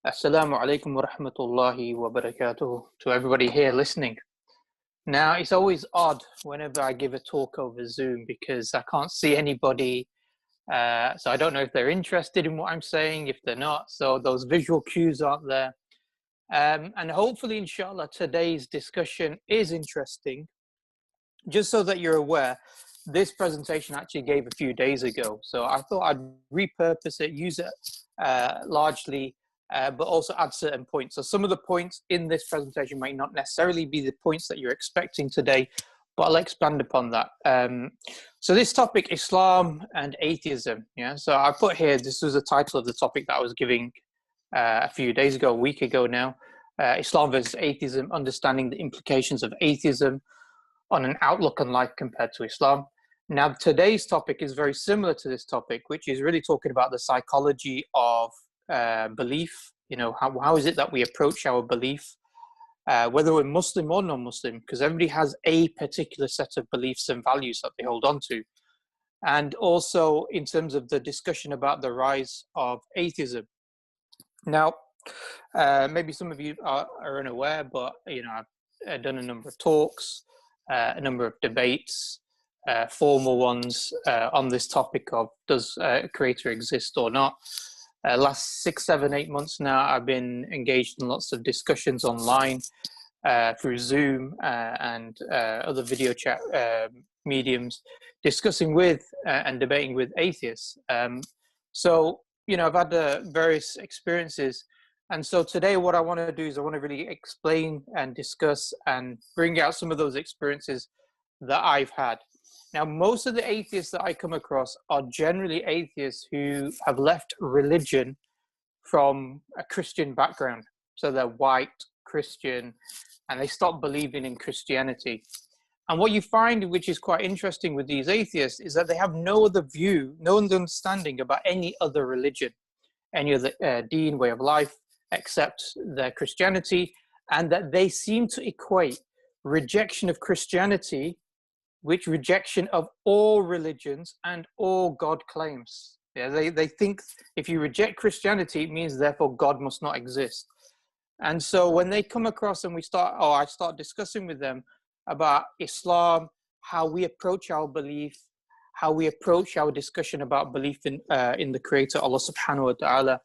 Assalamu alaikum wa rahmatullahi wa barakatuh to everybody here listening. Now, it's always odd whenever I give a talk over Zoom because I can't see anybody. So I don't know if they're interested in what I'm saying, if they're not. So those visual cues aren't there. And hopefully, inshallah, today's discussion is interesting. Just so that you're aware, this presentation I actually gave a few days ago. So I thought I'd repurpose it, use it largely, but also add certain points. So some of the points in this presentation might not necessarily be the points that you're expecting today, but I'll expand upon that. So this topic, Islam and atheism. Yeah. So I put here, this was the title of the topic that I was giving a few days ago, a week ago now. Islam versus atheism, understanding the implications of atheism on an outlook on life compared to Islam. Now, today's topic is very similar to this topic, which is really talking about the psychology of belief. You know, how is it that we approach our belief, whether we're Muslim or non-Muslim, because everybody has a particular set of beliefs and values that they hold on to. And also in terms of the discussion about the rise of atheism. Now, maybe some of you are unaware, but, you know, I've done a number of talks, a number of debates, formal ones on this topic of does a creator exist or not. Last 6, 7, 8 months now, I've been engaged in lots of discussions online through Zoom and other video chat mediums, discussing with and debating with atheists. So, you know, I've had various experiences. And so today what I want to do is I want to really explain and discuss and bring out some of those experiences that I've had. Now, most of the atheists that I come across are generally atheists who have left religion from a Christian background. So they're white, Christian, and they stop believing in Christianity. And what you find, which is quite interesting with these atheists, is that they have no other view, no understanding about any other religion, any other deen, way of life, except their Christianity, and that they seem to equate rejection of Christianity with rejection of all religions and all God claims. Yeah, they think if you reject Christianity, it means therefore God must not exist. And so when they come across and I start discussing with them about Islam, how we approach our belief, how we approach our discussion about belief in the Creator, Allah subhanahu wa ta'ala,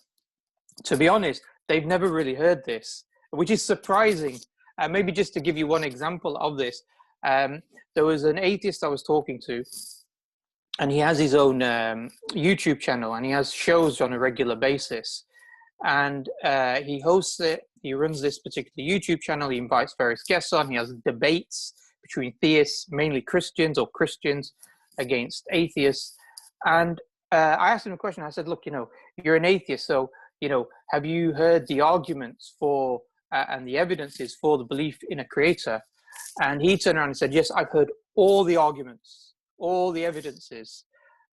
to be honest, they've never really heard this, which is surprising. Maybe just to give you one example of this, there was an atheist I was talking to, and he has his own YouTube channel, and he has shows on a regular basis. And he hosts it, he runs this particular YouTube channel, he invites various guests on, he has debates between theists, mainly Christians, or Christians against atheists. And I asked him a question, I said, look, you know, you're an atheist, so, you know, have you heard the arguments for and the evidences for the belief in a creator? And he turned around and said, yes, I've heard all the arguments, all the evidences.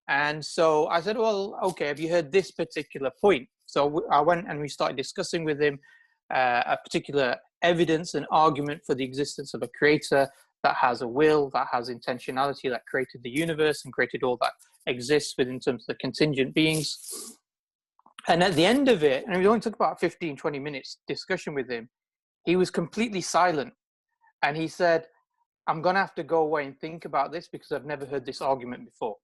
And so I said, well, okay, have you heard this particular point? So I went and we started discussing with him a particular evidence and argument for the existence of a creator that has a will, that has intentionality, that created the universe and created all that exists within terms of the contingent beings. And at the end of it, and we only took about 15, 20 minutes discussion with him, he was completely silent. And he said, I'm going to have to go away and think about this because I've never heard this argument before.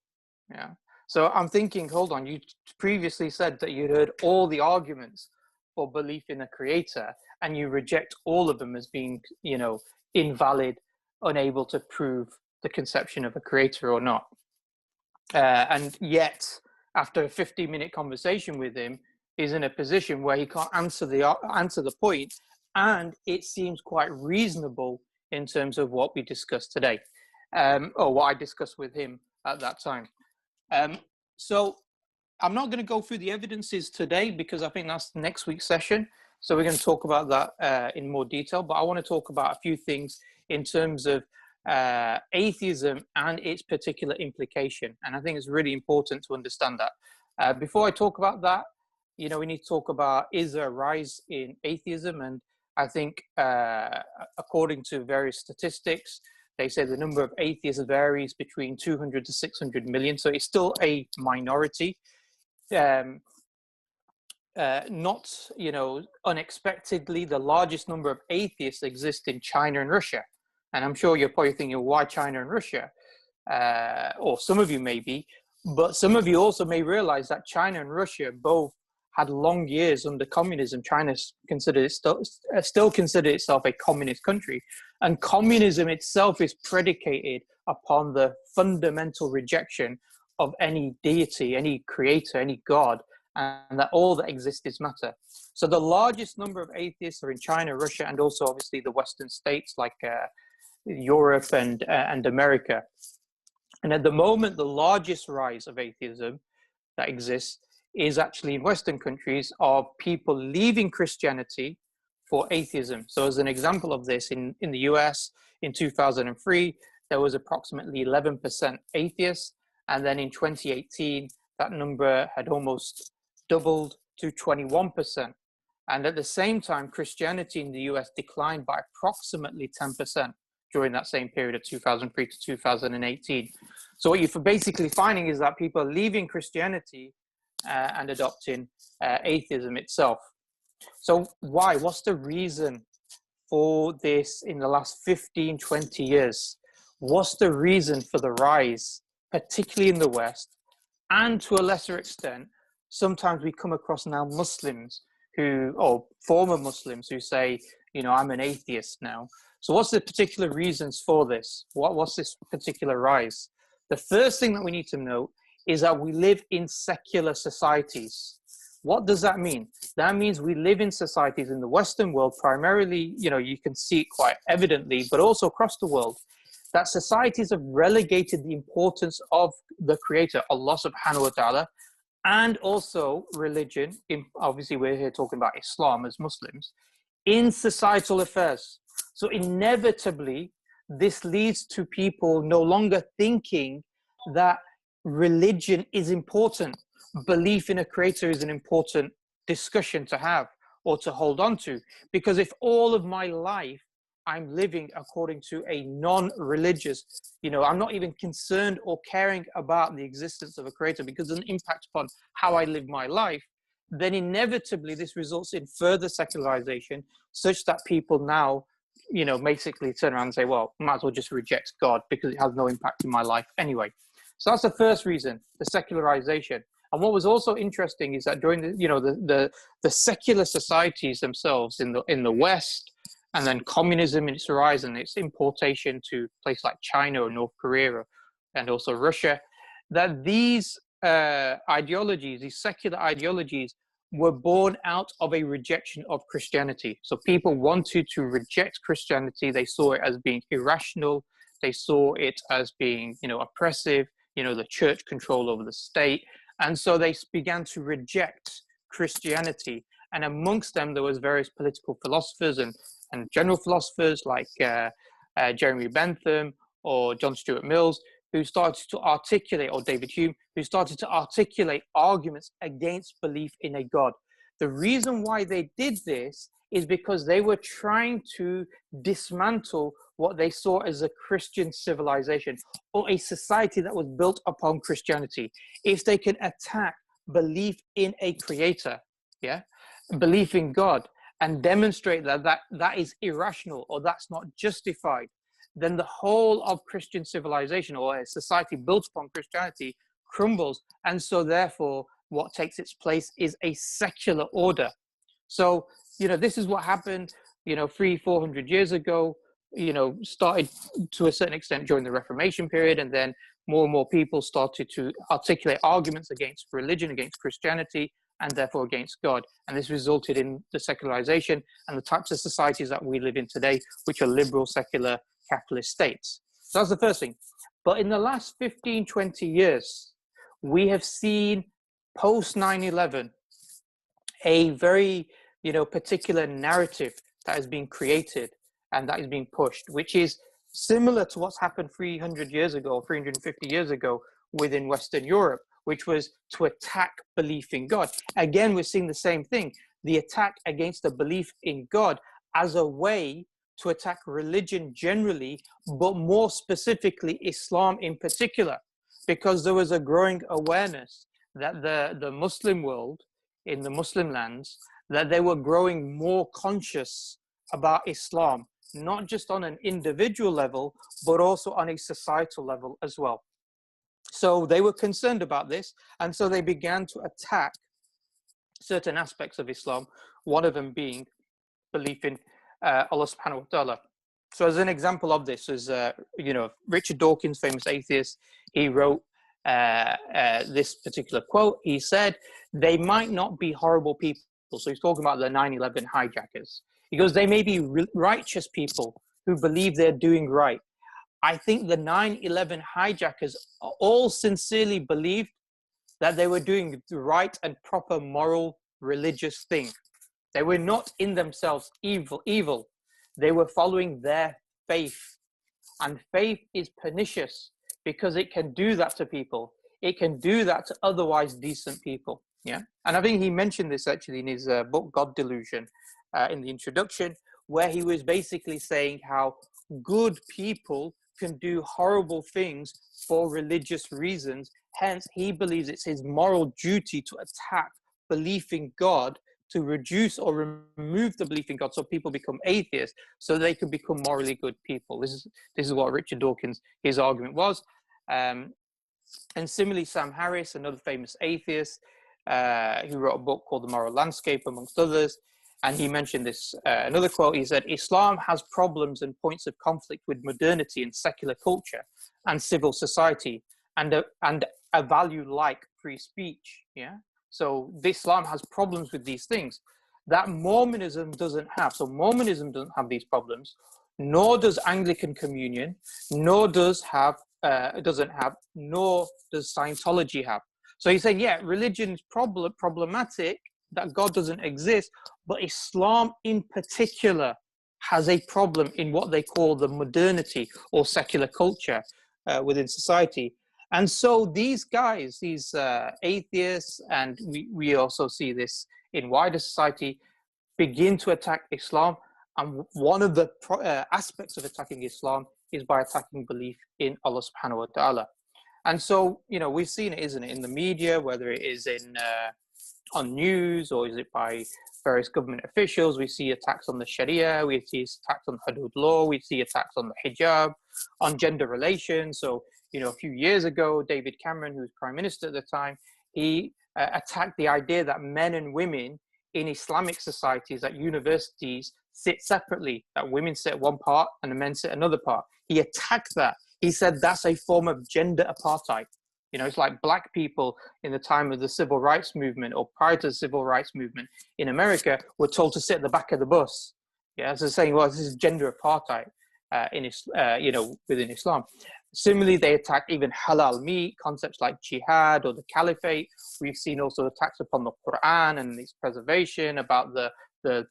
Yeah. So I'm thinking, hold on, you previously said that you'd heard all the arguments for belief in a creator and you reject all of them as being, you know, invalid, unable to prove the conception of a creator or not. And yet, after a 15-minute conversation with him, he's in a position where he can't answer the point, and it seems quite reasonable in terms of what we discussed today, or what I discussed with him at that time. So I'm not going to go through the evidences today because I think that's next week's session. So we're going to talk about that in more detail, but I want to talk about a few things in terms of atheism and its particular implication. And I think it's really important to understand that. Before I talk about that, you know, we need to talk about, is there a rise in atheism? And I think according to various statistics, they say the number of atheists varies between 200 to 600 million. So it's still a minority. not, unexpectedly, the largest number of atheists exist in China and Russia. And I'm sure you're probably thinking, why China and Russia? Or some of you may be, but some of you also may realize that China and Russia both had long years under communism. China still considered itself a communist country, and communism itself is predicated upon the fundamental rejection of any deity, any creator, any God, and that all that exists is matter. So the largest number of atheists are in China, Russia, and also obviously the Western states like Europe and America. And at the moment, the largest rise of atheism that exists is actually in Western countries of people leaving Christianity for atheism. So as an example of this, in the US in 2003, there was approximately 11% atheists. And then in 2018, that number had almost doubled to 21%. And at the same time, Christianity in the US declined by approximately 10% during that same period of 2003 to 2018. So what you're basically finding is that people are leaving Christianity and adopting atheism itself. So why? What's the reason for this in the last 15, 20 years? What's the reason for the rise, particularly in the West? And to a lesser extent, sometimes we come across now Muslims or former Muslims who say, I'm an atheist now. So what's the particular reasons for this? What's this particular rise? The first thing that we need to note is that we live in secular societies. What does that mean? That means we live in societies in the Western world, primarily, you can see it quite evidently, but also across the world, that societies have relegated the importance of the Creator, Allah subhanahu wa ta'ala, and also religion, obviously we're here talking about Islam as Muslims, in societal affairs. So inevitably, this leads to people no longer thinking that religion is important. Belief in a creator is an important discussion to have or to hold on to. Because if all of my life I'm living according to a non-religious, I'm not even concerned or caring about the existence of a creator because it doesn't impact upon how I live my life, then inevitably this results in further secularization such that people now, basically turn around and say, well, might as well just reject God because it has no impact in my life anyway. So that's the first reason, the secularization. And what was also interesting is that during the secular societies themselves in the West, and then communism in its rise and its importation to places like China or North Korea and also Russia, that these ideologies, these secular ideologies, were born out of a rejection of Christianity. So people wanted to reject Christianity. They saw it as being irrational. They saw it as being, oppressive, the church control over the state. And so they began to reject Christianity. And amongst them, there was various political philosophers and general philosophers like Jeremy Bentham or John Stuart Mills, who started to articulate, or David Hume, who started to articulate arguments against belief in a God. The reason why they did this is because they were trying to dismantle what they saw as a Christian civilization or a society that was built upon Christianity. If they can attack belief in a creator, belief in God, and demonstrate that is irrational or that's not justified, then the whole of Christian civilization or a society built upon Christianity crumbles. And so therefore, what takes its place is a secular order. So, this is what happened, 300-400 years ago, started to a certain extent during the Reformation period. And then more and more people started to articulate arguments against religion, against Christianity, and therefore against God. And this resulted in the secularization and the types of societies that we live in today, which are liberal, secular, capitalist states. So that's the first thing. But in the last 15, 20 years, we have seen post 9/11 a very, particular narrative that has been created and that is being pushed, which is similar to what's happened 300 years ago, 350 years ago within Western Europe, which was to attack belief in God. Again, we're seeing the same thing, the attack against the belief in God as a way to attack religion generally, but more specifically Islam in particular, because there was a growing awareness that the Muslim world in the Muslim lands, that they were growing more conscious about Islam, not just on an individual level, but also on a societal level as well. So they were concerned about this, and so they began to attack certain aspects of Islam, one of them being belief in Allah subhanahu wa ta'ala. So as an example of this is, Richard Dawkins, famous atheist, he wrote this particular quote. He said, "They might not be horrible people." So he's talking about the 9/11 hijackers. He goes, "They may be righteous people who believe they're doing right. I think the 9/11 hijackers all sincerely believed that they were doing the right and proper moral religious thing. They were not in themselves evil. They were following their faith. And faith is pernicious because it can do that to people. It can do that to otherwise decent people." Yeah. And I think he mentioned this actually in his book, God Delusion, in the introduction, where he was basically saying how good people can do horrible things for religious reasons. Hence, he believes it's his moral duty to attack belief in God, to reduce or remove the belief in God so people become atheists, so they can become morally good people. This is what Richard Dawkins, his argument was. And similarly, Sam Harris, another famous atheist, who wrote a book called The Moral Landscape, amongst others, and he mentioned this, another quote, he said, "Islam has problems and points of conflict with modernity and secular culture and civil society, and a value like free speech." Yeah. So Islam has problems with these things that Mormonism doesn't have. So Mormonism doesn't have these problems, nor does Anglican Communion, nor does nor does Scientology have. So he's saying, yeah, religion is problematic, that God doesn't exist, but Islam in particular has a problem in what they call the modernity or secular culture within society. And so these guys, these atheists, and we also see this in wider society, begin to attack Islam. And one of the aspects of attacking Islam is by attacking belief in Allah subhanahu wa ta'ala. And so, we've seen it, isn't it, in the media, whether it is in on news or is it by various government officials. We see attacks on the Sharia, we see attacks on Hudud law, we see attacks on the hijab, on gender relations. So, a few years ago, David Cameron, who was Prime Minister at the time, he attacked the idea that men and women in Islamic societies at universities sit separately, that women sit one part and the men sit another part. He attacked that. He said that's a form of gender apartheid. It's like black people in the time of the civil rights movement or prior to the civil rights movement in America were told to sit at the back of the bus. Yeah, so saying, well, this is gender apartheid within Islam. Similarly, they attack even halal meat, concepts like jihad or the caliphate. We've seen also attacks upon the Quran and its preservation, about the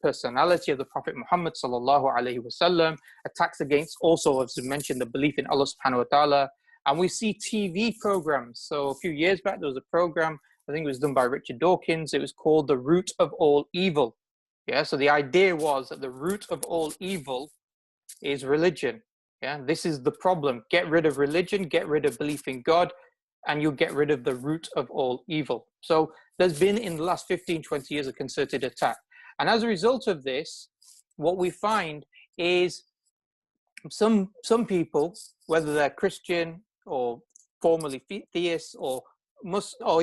personality of the Prophet Muhammad sallallahu alaihi wasallam, attacks against also, as we mentioned, the belief in Allah subhanahu wa ta'ala. And we see TV programs. So a few years back, there was a program, I think it was done by Richard Dawkins. It was called The Root of All Evil. Yeah, so the idea was that the root of all evil is religion. Yeah, this is the problem. Get rid of religion, get rid of belief in God, and you'll get rid of the root of all evil. So there's been, in the last 15, 20 years, a concerted attack. And as a result of this, what we find is some people, whether they're Christian or formerly theists or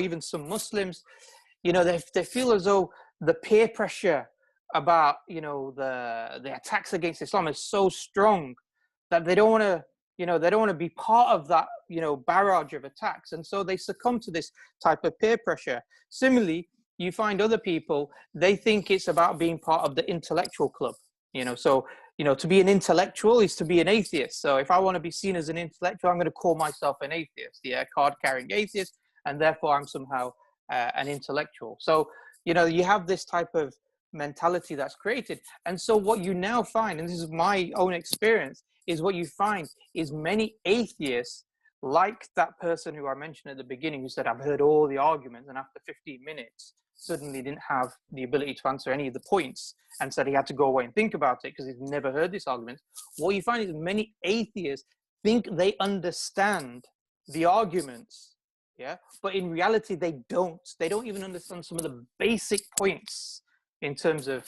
even some Muslims, they feel as though the peer pressure about, the attacks against Islam is so strong that they don't want to be part of that, barrage of attacks. And so they succumb to this type of peer pressure. Similarly, you find other people, they think it's about being part of the intellectual club, to be an intellectual is to be an atheist. So if I want to be seen as an intellectual, I'm going to call myself an atheist, card-carrying atheist, and therefore I'm somehow an intellectual. So, you have this type of mentality that's created. And so what you now find, and this is my own experience, is what you find is many atheists, like that person who I mentioned at the beginning, who said, I've heard all the arguments, and after 15 minutes, suddenly didn't have the ability to answer any of the points and said he had to go away and think about it because he's never heard this argument. What you find is many atheists think they understand the arguments, Yeah, but in reality, they don't. They don't even understand some of the basic points in terms of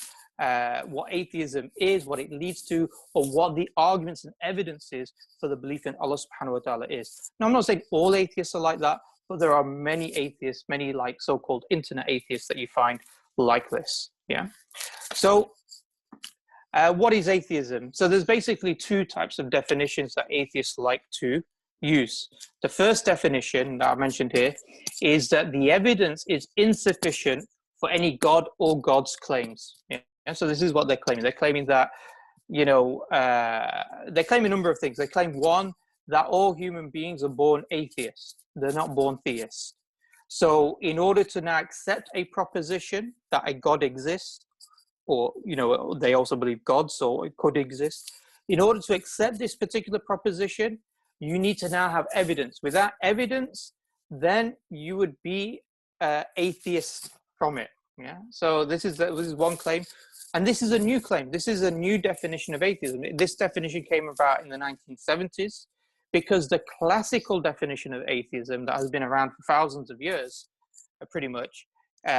what atheism is, what it leads to, or what the arguments and evidence is for the belief in Allah subhanahu wa ta'ala is. Now, I'm not saying all atheists are like that, but there are many atheists, many like so-called internet atheists that you find like this. Yeah. So what is atheism? So there's basically two types of definitions that atheists like to use. The first definition that I mentioned here is that the evidence is insufficient for any God or God's claims. Yeah. And so this is what they're claiming. They're claiming that, you know, they claim a number of things. They claim, one, that all human beings are born atheists. They're not born theists. So in order to now accept a proposition that a God exists, or, you know, they also believe God, so it could exist. In order to accept this particular proposition, you need to now have evidence. Without evidence, then you would be atheist from it. Yeah. So this is one claim, and this is a new claim. This is a new definition of atheism. This definition came about in the 1970s because the classical definition of atheism that has been around for thousands of years, pretty much,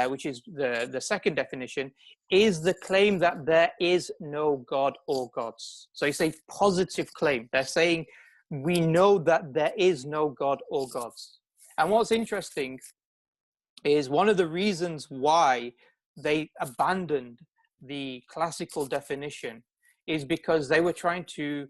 which is the second definition, is the claim that there is no God or gods. So it's a positive claim. They're saying we know that there is no God or gods. And what's interesting is one of the reasons why they abandoned the classical definition is because they were trying to,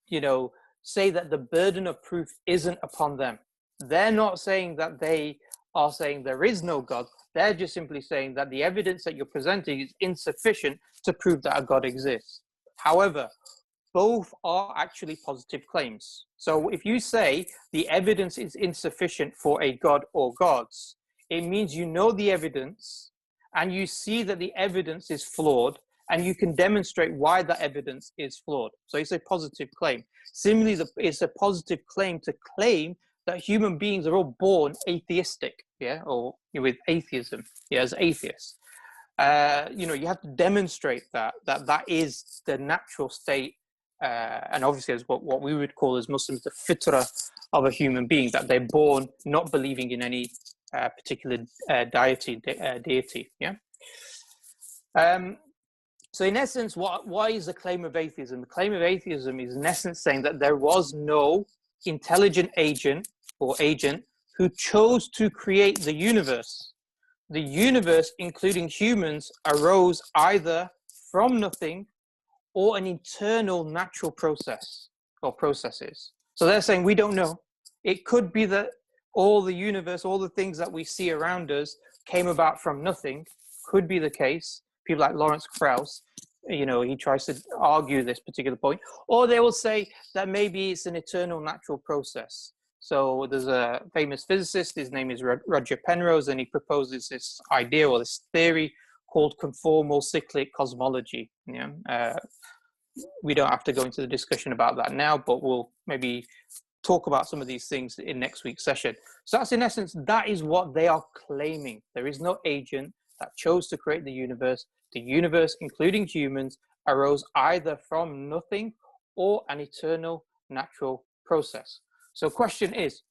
you know, say that the burden of proof isn't upon them. They're not saying that they are saying there is no God. They're just simply saying that the evidence that you're presenting is insufficient to prove that a God exists. However, both are actually positive claims. So if you say the evidence is insufficient for a God or gods, it means you know the evidence and you see that the evidence is flawed and you can demonstrate why that evidence is flawed. So it's a positive claim. Similarly, it's a positive claim to claim that human beings are all born atheistic, yeah, or with atheism, yeah, as atheists. You know, you have to demonstrate that is the natural state, and obviously as what we would call as Muslims the fitrah of a human being, that they're born not believing in any particular deity, yeah. So in essence, why is the claim of atheism? The claim of atheism is in essence saying that there was no intelligent agent who chose to create the universe. The universe, including humans, arose either from nothing or an internal natural process or processes. So they're saying we don't know. It could be that all the universe, all the things that we see around us came about from nothing. Could be the case. People like Lawrence Krauss, you know, he tries to argue this particular point. Or they will say that maybe it's an eternal natural process. So there's a famous physicist, his name is Roger Penrose, and he proposes this idea or this theory called conformal cyclic cosmology. Yeah? We don't have to go into the discussion about that now, but we'll maybe talk about some of these things in next week's session. So that's in essence, that is what they are claiming. There is no agent that chose to create the universe. The universe, including humans, arose either from nothing or an eternal natural process. So question is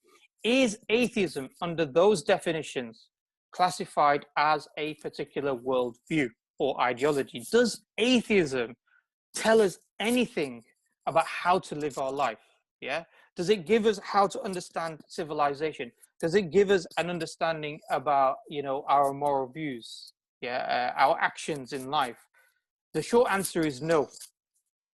atheism under those definitions classified as a particular worldview or ideology? Does atheism tell us anything about how to live our life? Yeah. Does it give us how to understand civilization? Does it give us an understanding about, you know, our moral views? Yeah, our actions in life? The short answer is no.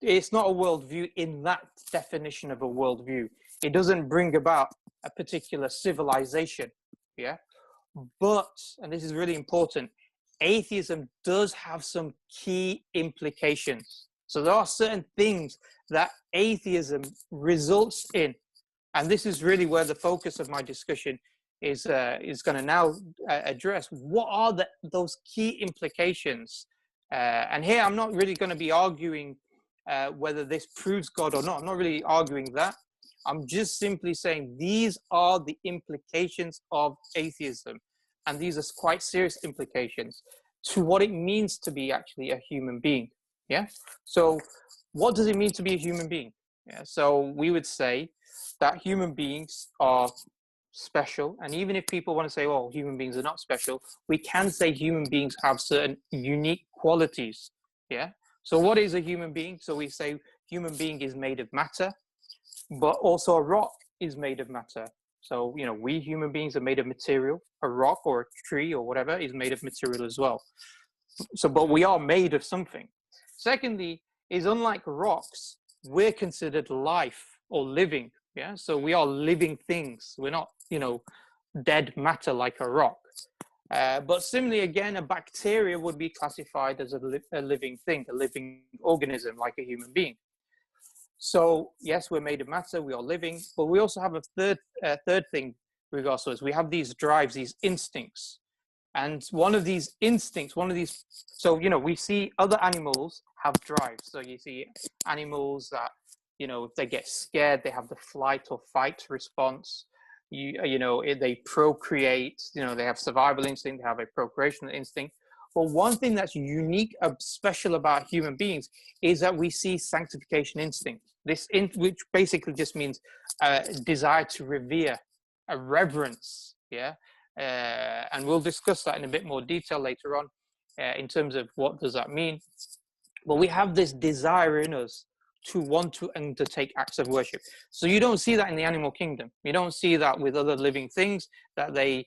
It's not a worldview in that definition of a worldview. It doesn't bring about a particular civilization. Yeah. But, and this is really important, atheism does have some key implications. So there are certain things that atheism results in, and this is really where the focus of my discussion is going to now address. What are those key implications? And here I'm not really going to be arguing whether this proves God or not. I'm not really arguing that. I'm just simply saying these are the implications of atheism, and these are quite serious implications to what it means to be actually a human being. Yeah. So what does it mean to be a human being? Yeah. So we would say that human beings are special. And even if people want to say, oh, human beings are not special, we can say human beings have certain unique qualities. Yeah. So what is a human being? So we say human being is made of matter, but also a rock is made of matter. So, you know, we human beings are made of material. A rock or a tree or whatever is made of material as well. So, but we are made of something. Secondly, is unlike rocks, we're considered life or living. Yeah. So we are living things. We're not, you know, dead matter like a rock. But similarly, again, a bacteria would be classified as a living thing, a living organism like a human being. So yes, we're made of matter, we are living, but we also have a third thing regards to us. We have these drives, these instincts. And one of these instincts, so, you know, we see other animals have drives. So you see animals that, you know, if they get scared, they have the flight or fight response. You know, they procreate, you know, they have survival instinct, they have a procreation instinct. But one thing that's unique, special about human beings is that we see sanctification instinct. Which basically just means desire to revere, a reverence, yeah? And we'll discuss that in a bit more detail later on in terms of what does that mean. But we have this desire in us to want to undertake acts of worship. So you don't see that in the animal kingdom. You don't see that with other living things, that they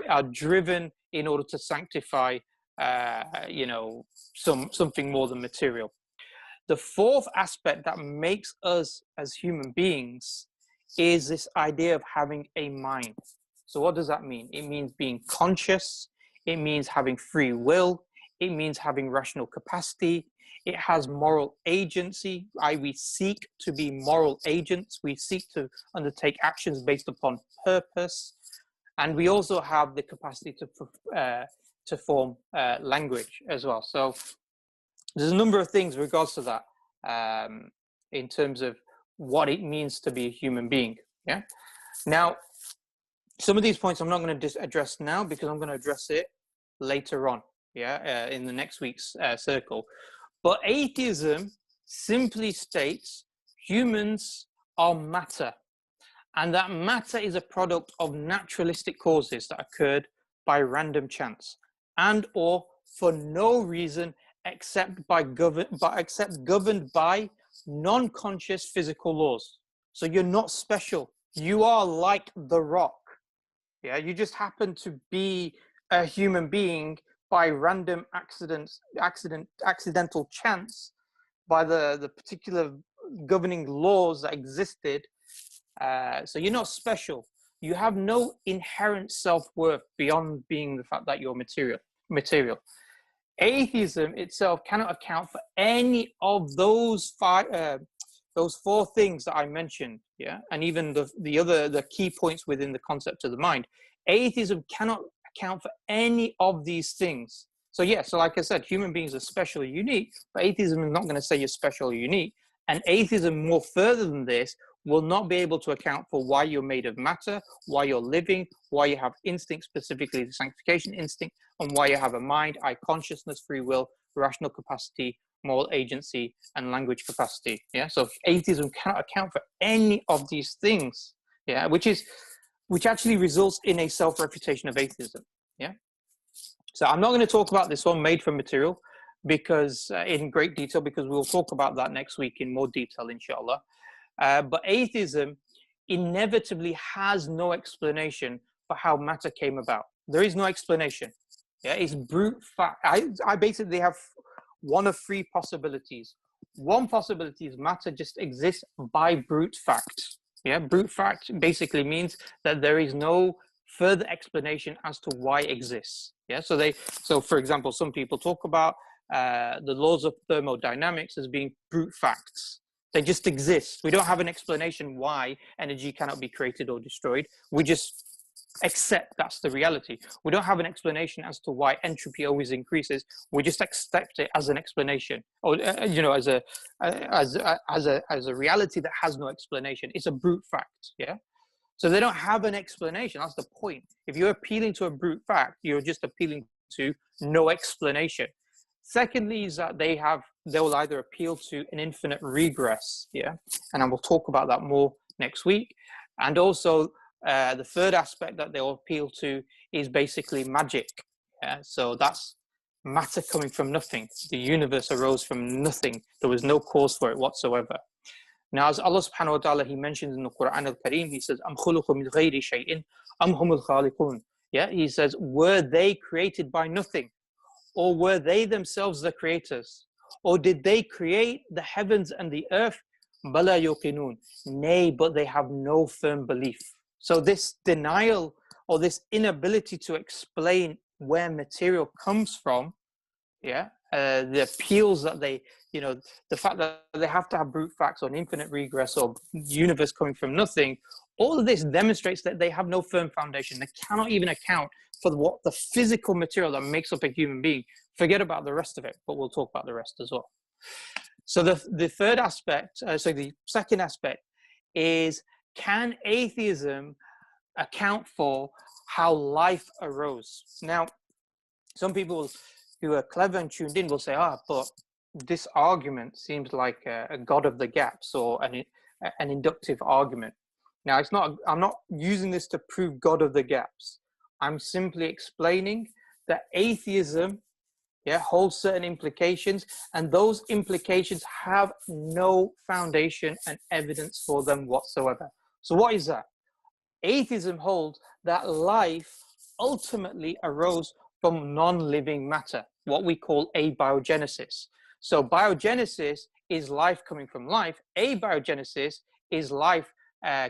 are driven in order to sanctify, you know, something more than material. The fourth aspect that makes us as human beings is this idea of having a mind. So what does that mean? It means being conscious. It means having free will. It means having rational capacity. It has moral agency. We seek to be moral agents. We seek to undertake actions based upon purpose. And we also have the capacity to form language as well. So there's a number of things in regards to that in terms of what it means to be a human being. Yeah. Now, some of these points I'm not going to address now because I'm going to address it later on. Yeah, in the next week's circle. But atheism simply states humans are matter, and that matter is a product of naturalistic causes that occurred by random chance and or for no reason except governed by non-conscious physical laws. So you're not special. You are like the rock. Yeah, you just happen to be a human being by random accidental chance, by the particular governing laws that existed. So you're not special. You have no inherent self-worth beyond being the fact that you're material. Atheism itself cannot account for any of those four things that I mentioned, yeah, and even the key points within the concept of the mind. Atheism cannot account for any of these things. So yeah, so like I said, human beings are special or unique, but atheism is not going to say you're special or unique. And atheism, more further than this, will not be able to account for why you're made of matter, why you're living, why you have instinct, specifically the sanctification instinct, and why you have a mind, consciousness, free will, rational capacity, moral agency, and language capacity. Yeah, so atheism cannot account for any of these things. Yeah, which actually results in a self-refutation of atheism. Yeah. So I'm not going to talk about this one, made from material, because in great detail, because we'll talk about that next week in more detail, inshallah. But atheism inevitably has no explanation for how matter came about. There is no explanation. Yeah, it's brute fact. I basically have one of three possibilities. One possibility is matter just exists by brute fact. Yeah, brute fact basically means that there is no further explanation as to why it exists. Yeah, so for example, some people talk about the laws of thermodynamics as being brute facts. They just exist. We don't have an explanation why energy cannot be created or destroyed. We just accept that's the reality. We don't have an explanation as to why entropy always increases. We just accept it as an explanation, or you know, as a reality that has no explanation. It's a brute fact. Yeah. So they don't have an explanation. That's the point. If you're appealing to a brute fact, you're just appealing to no explanation. Secondly, is that they will either appeal to an infinite regress, yeah, and I will talk about that more next week. And also, The third aspect that they'll appeal to is basically magic. Yeah? So that's matter coming from nothing. The universe arose from nothing. There was no cause for it whatsoever. Now, as Allah subhanahu wa ta'ala, He mentions in the Quran al-Kareem, He says, أَمْ خُلُقُ مِنْ غَيْرِ شَيْءٍ أَمْ هُمُ الْخَالِقُونَ. Yeah, He says, were they created by nothing? Or were they themselves the creators? Or did they create the heavens and the earth? بَلَا يُقِنُونَ. Nay, but they have no firm belief. So this denial or this inability to explain where material comes from, yeah, the appeals that they, the fact that they have to have brute facts or an infinite regress or universe coming from nothing, all of this demonstrates that they have no firm foundation. They cannot even account for what the physical material that makes up a human being. Forget about the rest of it, but we'll talk about the rest as well. So the third aspect, so the second aspect is, can atheism account for how life arose? Now, some people who are clever and tuned in will say, but this argument seems like a God of the gaps or an inductive argument. Now, it's not. I'm not using this to prove God of the gaps. I'm simply explaining that atheism, holds certain implications, and those implications have no foundation and evidence for them whatsoever. So what is that? Atheism holds that life ultimately arose from non-living matter, what we call abiogenesis. So biogenesis is life coming from life. Abiogenesis is life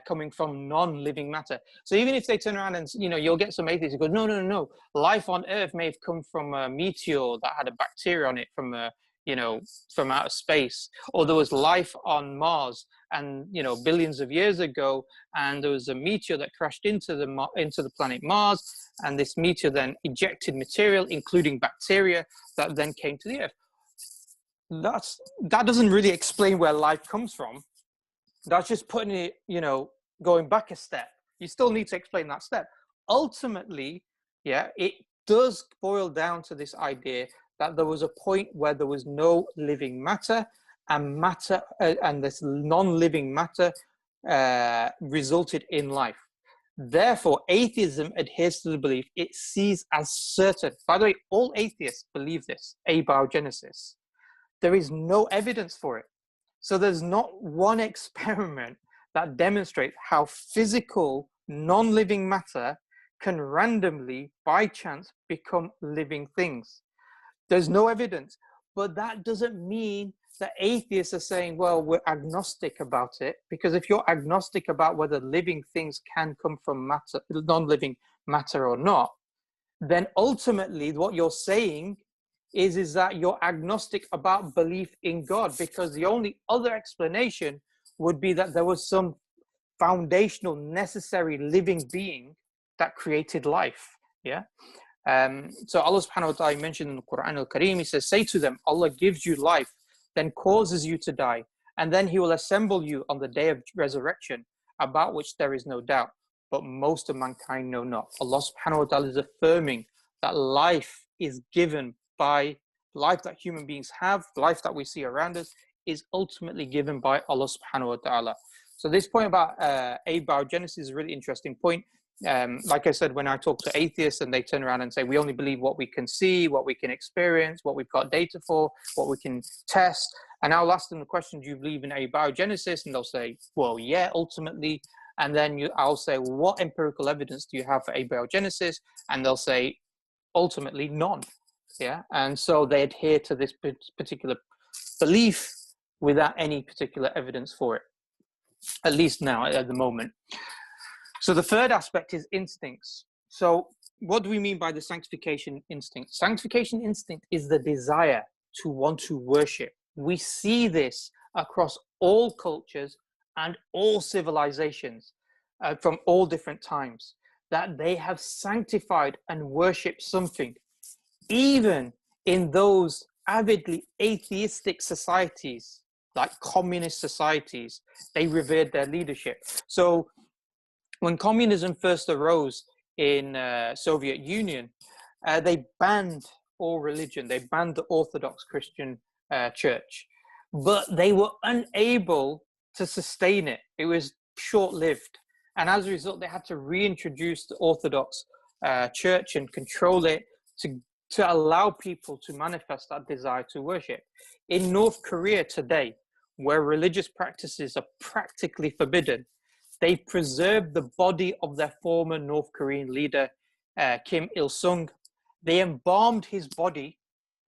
coming from non-living matter. So even if they turn around and, you'll get some atheists who go, no, life on Earth may have come from a meteor that had a bacteria on it from from outer space, or there was life on Mars and billions of years ago, and there was a meteor that crashed into the planet Mars, and this meteor then ejected material, including bacteria, that then came to the Earth. That doesn't really explain where life comes from. That's just putting it, going back a step. You still need to explain that step. Ultimately, it does boil down to this idea that there was a point where there was no living matter, and this non-living matter resulted in life. Therefore, atheism adheres to the belief it sees as certain. By the way, all atheists believe this, abiogenesis. There is no evidence for it. So there's not one experiment that demonstrates how physical, non-living matter can randomly, by chance, become living things. There's no evidence. But that doesn't mean that atheists are saying, well, we're agnostic about it. Because if you're agnostic about whether living things can come from matter, non-living matter or not, then ultimately what you're saying is that you're agnostic about belief in God, because the only other explanation would be that there was some foundational, necessary living being that created life. So Allah subhanahu wa ta'ala mentioned in the Quran al-Kareem, He says, say to them, Allah gives you life, then causes you to die, and then He will assemble you on the day of resurrection, about which there is no doubt, but most of mankind know not. Allah subhanahu wa ta'ala is affirming that life is given by life that human beings have, life that we see around us, is ultimately given by Allah subhanahu wa ta'ala. So this point about abiogenesis is a really interesting point. Like I said, when I talk to atheists and they turn around and say, we only believe what we can see, what we can experience, what we've got data for, what we can test. And I'll ask them the question, do you believe in abiogenesis? And they'll say, well, yeah, ultimately. And then I'll say, well, what empirical evidence do you have for abiogenesis? And they'll say, ultimately, none. And so they adhere to this particular belief without any particular evidence for it, at least now, at the moment. So the third aspect is instincts. So what do we mean by the sanctification instinct? Sanctification instinct is the desire to want to worship. We see this across all cultures and all civilizations from all different times, that they have sanctified and worshipped something. Even in those avidly atheistic societies, like communist societies, they revered their leadership. So when communism first arose in Soviet Union, they banned all religion. They banned the Orthodox Christian church, but they were unable to sustain it. It was short-lived. And as a result, they had to reintroduce the Orthodox Church and control it to allow people to manifest that desire to worship. In North Korea today, where religious practices are practically forbidden, they preserved the body of their former North Korean leader, Kim Il-sung. They embalmed his body,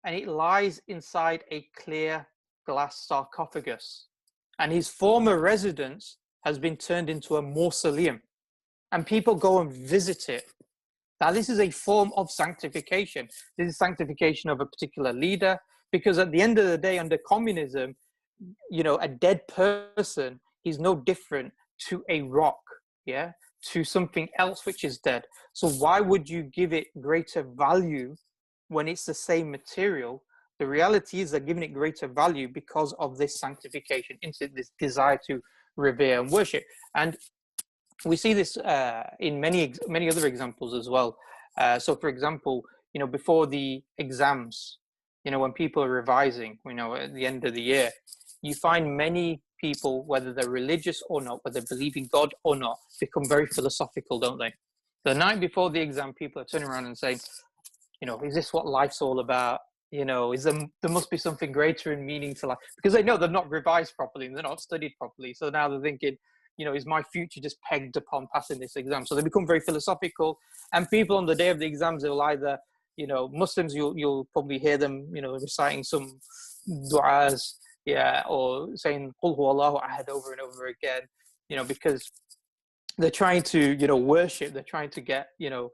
and it lies inside a clear glass sarcophagus. And his former residence has been turned into a mausoleum, and people go and visit it. Now, this is a form of sanctification. This is sanctification of a particular leader, because at the end of the day, under communism, you know, a dead person is no different to a rock, yeah, to something else which is dead. So why would you give it greater value when it's the same material? The reality is they're giving it greater value because of this sanctification, this desire to revere and worship. And we see this in many other examples as well. So, for example, you know, before the exams, you know, when people are revising, you know, at the end of the year, you find many people, whether they're religious or not, whether they believe in God or not, become very philosophical, don't they? The night before the exam, people are turning around and saying, you know, is this what life's all about? You know, there must be something greater in meaning to life, because they know they're not revised properly and they're not studied properly. So now they're thinking, you know, is my future just pegged upon passing this exam? So they become very philosophical. And people on the day of the exams, they'll either, you know, Muslims, you'll probably hear them, you know, reciting some du'as, yeah, or saying Qul huwa Allahu ahad over and over again, you know, because they're trying to, you know, worship, they're trying to get, you know,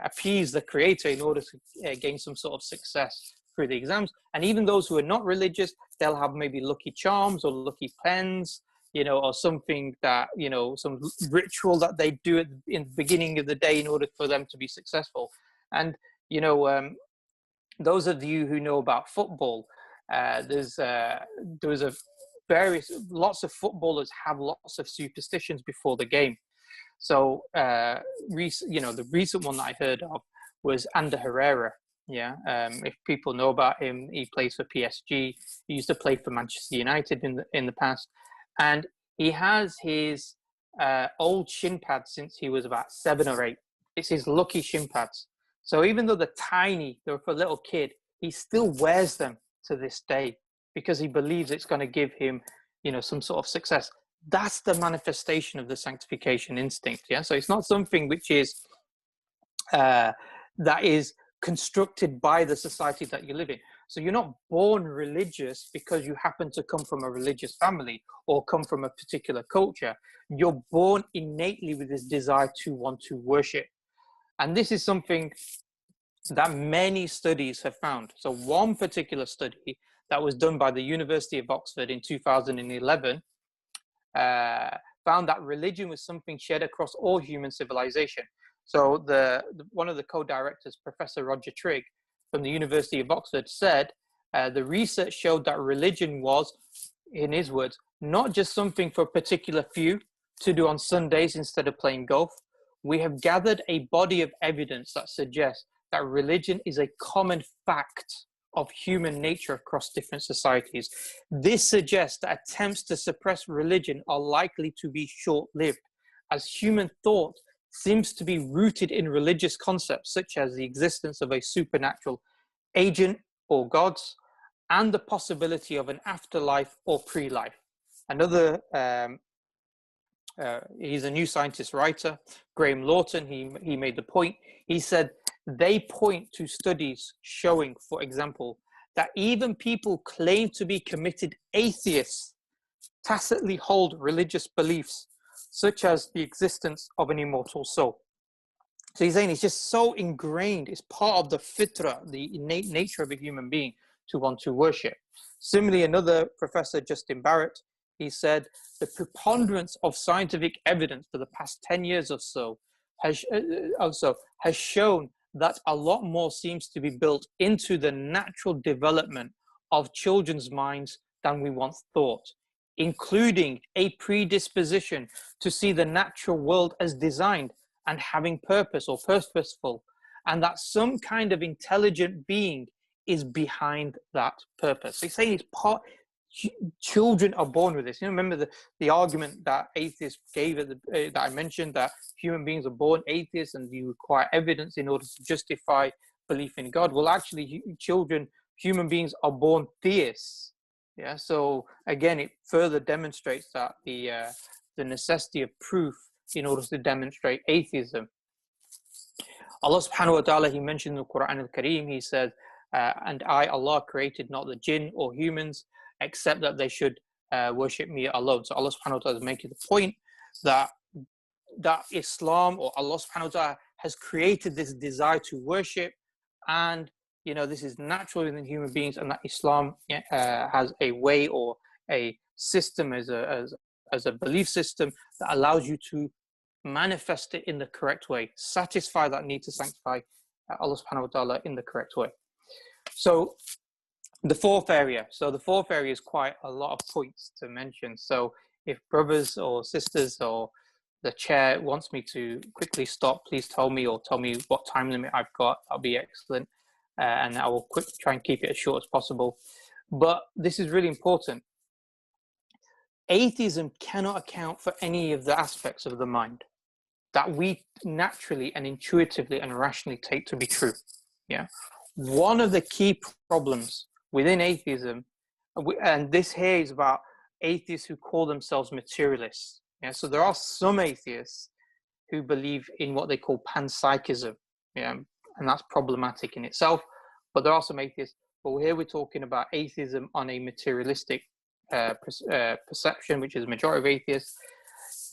appease the creator in order to gain some sort of success through the exams. And even those who are not religious, they'll have maybe lucky charms or lucky pens, you know, or something that, you know, some ritual that they do in the beginning of the day in order for them to be successful. And, you know, those of you who know about football, lots of footballers have lots of superstitions before the game. So, you know, the recent one that I heard of was Ander Herrera. Yeah, if people know about him, he plays for PSG. He used to play for Manchester United in the past, and he has his old shin pads since he was about 7 or 8. It's his lucky shin pads. So even though they're tiny, they're for a little kid, he still wears them to this day because he believes it's going to give him, you know, some sort of success. That's the manifestation of the sanctification instinct. Yeah, so it's not something which is that is constructed by the society that you live in. So you're not born religious because you happen to come from a religious family or come from a particular culture. You're born innately with this desire to want to worship. And this is something that many studies have found. So one particular study that was done by the University of Oxford in 2011 found that religion was something shared across all human civilization. So one of the co-directors, Professor Roger Trigg from the University of Oxford, said the research showed that religion was, in his words, not just something for a particular few to do on Sundays instead of playing golf. We have gathered a body of evidence that suggests that religion is a common fact of human nature across different societies. This suggests that attempts to suppress religion are likely to be short-lived, as human thought seems to be rooted in religious concepts such as the existence of a supernatural agent or gods and the possibility of an afterlife or pre-life. Another, he's a New Scientist writer, Graham Lawton, he made the point. He said, they point to studies showing, for example, that even people claim to be committed atheists tacitly hold religious beliefs, such as the existence of an immortal soul. So he's saying it's just so ingrained, it's part of the fitra, the innate nature of a human being to want to worship. Similarly, another professor, Justin Barrett, he said, the preponderance of scientific evidence for the past 10 years or so has shown that a lot more seems to be built into the natural development of children's minds than we once thought, including a predisposition to see the natural world as designed and having purpose or purposeful, and that some kind of intelligent being is behind that purpose. So he's saying it's part, children are born with this. You know, remember the argument that atheists gave at that I mentioned, that human beings are born atheists and you require evidence in order to justify belief in God. Well, actually, human beings are born theists. Yeah. So again, it further demonstrates that the necessity of proof in order to demonstrate atheism. Allah subhanahu wa ta'ala, he mentioned in the Quran al-Kareem, he said, and I, Allah, created not the jinn or humans, except that they should worship me alone. So Allah subhanahu wa ta'ala is making the point that Islam, or Allah subhanahu wa ta'ala, has created this desire to worship, and this is natural within human beings, and that Islam has a way or a system as a belief system that allows you to manifest it in the correct way, satisfy that need to sanctify Allah subhanahu wa ta'ala in the correct way. So the fourth area is quite a lot of points to mention. So if brothers or sisters or the chair wants me to quickly stop, please tell me, or tell me what time limit I've got. That'll be excellent. And I will try and keep it as short as possible. But this is really important. Atheism cannot account for any of the aspects of the mind that we naturally and intuitively and rationally take to be true. Yeah. One of the key problems within atheism, and this here is about atheists who call themselves materialists. Yeah. So there are some atheists who believe in what they call panpsychism. Yeah. And that's problematic in itself. But there are some atheists. But here we're talking about atheism on a materialistic perception, which is the majority of atheists.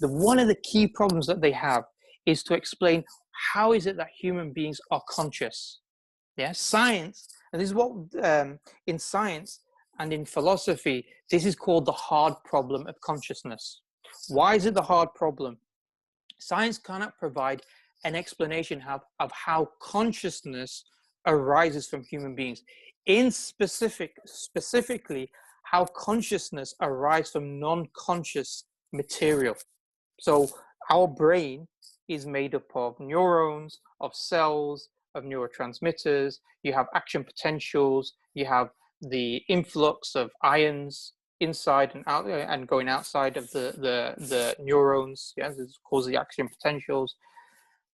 One of the key problems that they have is to explain how is it that human beings are conscious. Yeah, science, and this is what in science and in philosophy, this is called the hard problem of consciousness. Why is it the hard problem? Science cannot provide an explanation of how consciousness arises from human beings. Specifically, how consciousness arises from non-conscious material. So our brain is made up of neurons, of cells, of neurotransmitters. You have action potentials. You have the influx of ions inside and out and going outside of the neurons. Yeah, this causes the action potentials.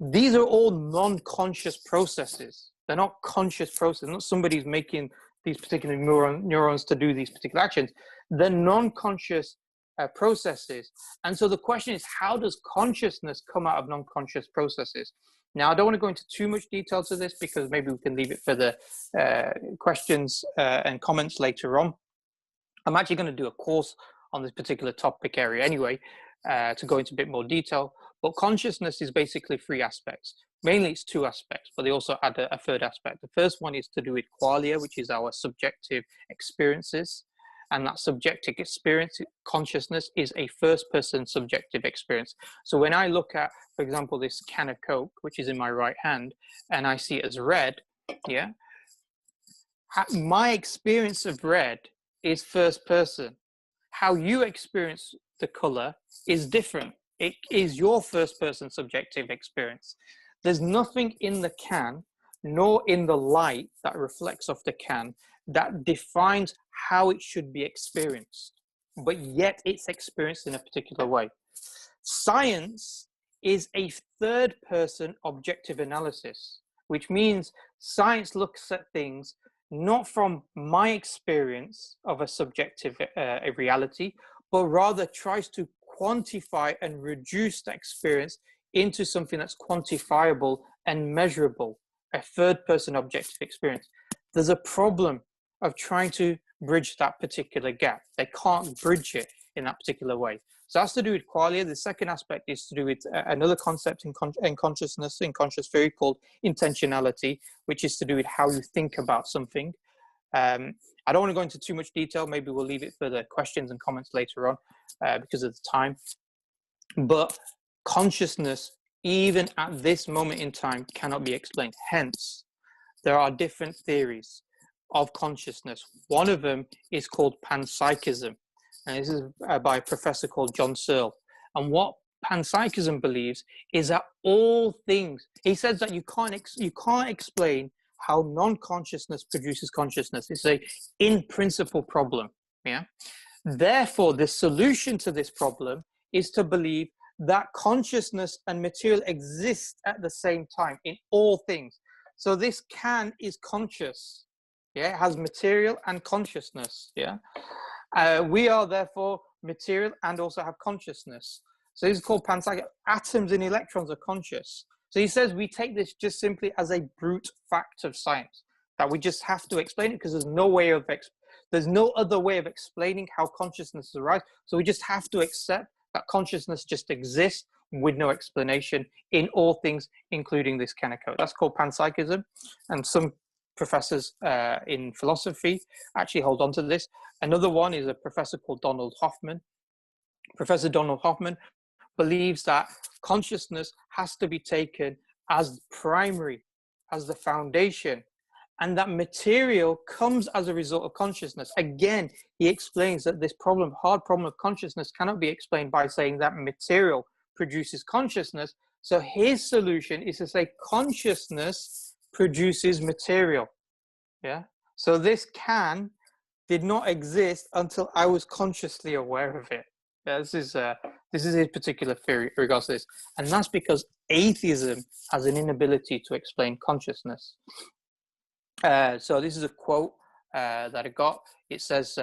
These are all non-conscious processes. They're not conscious processes. Not somebody's making these particular neurons to do these particular actions. They're non-conscious processes. And so the question is, how does consciousness come out of non-conscious processes? Now, I don't want to go into too much detail to this because maybe we can leave it for the questions and comments later on. I'm actually going to do a course on this particular topic area anyway, to go into a bit more detail. But consciousness is basically three aspects. Mainly it's two aspects, but they also add a third aspect. The first one is to do with qualia, which is our subjective experiences. And that subjective experience, consciousness, is a first-person subjective experience. So when I look at, for example, this can of Coke, which is in my right hand, and I see it as red, yeah, my experience of red is first person. How you experience the color is different. It is your first-person subjective experience. There's nothing in the can, nor in the light that reflects off the can, that defines how it should be experienced, but yet it's experienced in a particular way. Science is a third-person objective analysis, which means science looks at things not from my experience of a subjective reality, but rather tries to quantify and reduce that experience into something that's quantifiable and measurable, a third-person objective experience. There's a problem of trying to bridge that particular gap. They can't bridge it in that particular way. So that's to do with qualia. The second aspect is to do with another concept in consciousness, in conscious theory, called intentionality, which is to do with how you think about something. I don't want to go into too much detail. Maybe we'll leave it for the questions and comments later on because of the time. But consciousness, even at this moment in time, cannot be explained. Hence, there are different theories of consciousness. One of them is called panpsychism, and this is by a professor called John Searle. And what panpsychism believes is that all things, he says that you can't explain how non-consciousness produces consciousness. It's a in principle problem. Yeah. Therefore, the solution to this problem is to believe that consciousness and material exist at the same time in all things. So this can is conscious. Yeah, it has material and consciousness. Yeah. We are therefore material and also have consciousness. So this is called panpsychism. Atoms and electrons are conscious. So he says we take this just simply as a brute fact of science, that we just have to explain it because there's no other way of explaining how consciousness arises. So we just have to accept that consciousness just exists with no explanation in all things, including this kind of code. That's called panpsychism. And some professors in philosophy actually hold on to this. Another one is a professor called Donald Hoffman. Professor Donald Hoffman believes that consciousness has to be taken as primary, as the foundation, and that material comes as a result of consciousness. Again, he explains that this hard problem of consciousness cannot be explained by saying that material produces consciousness. So his solution is to say consciousness produces material. Yeah. So this did not exist until I was consciously aware of it. Yeah, this is his particular theory in regards to this, and that's because atheism has an inability to explain consciousness. So this is a quote that I got. It says,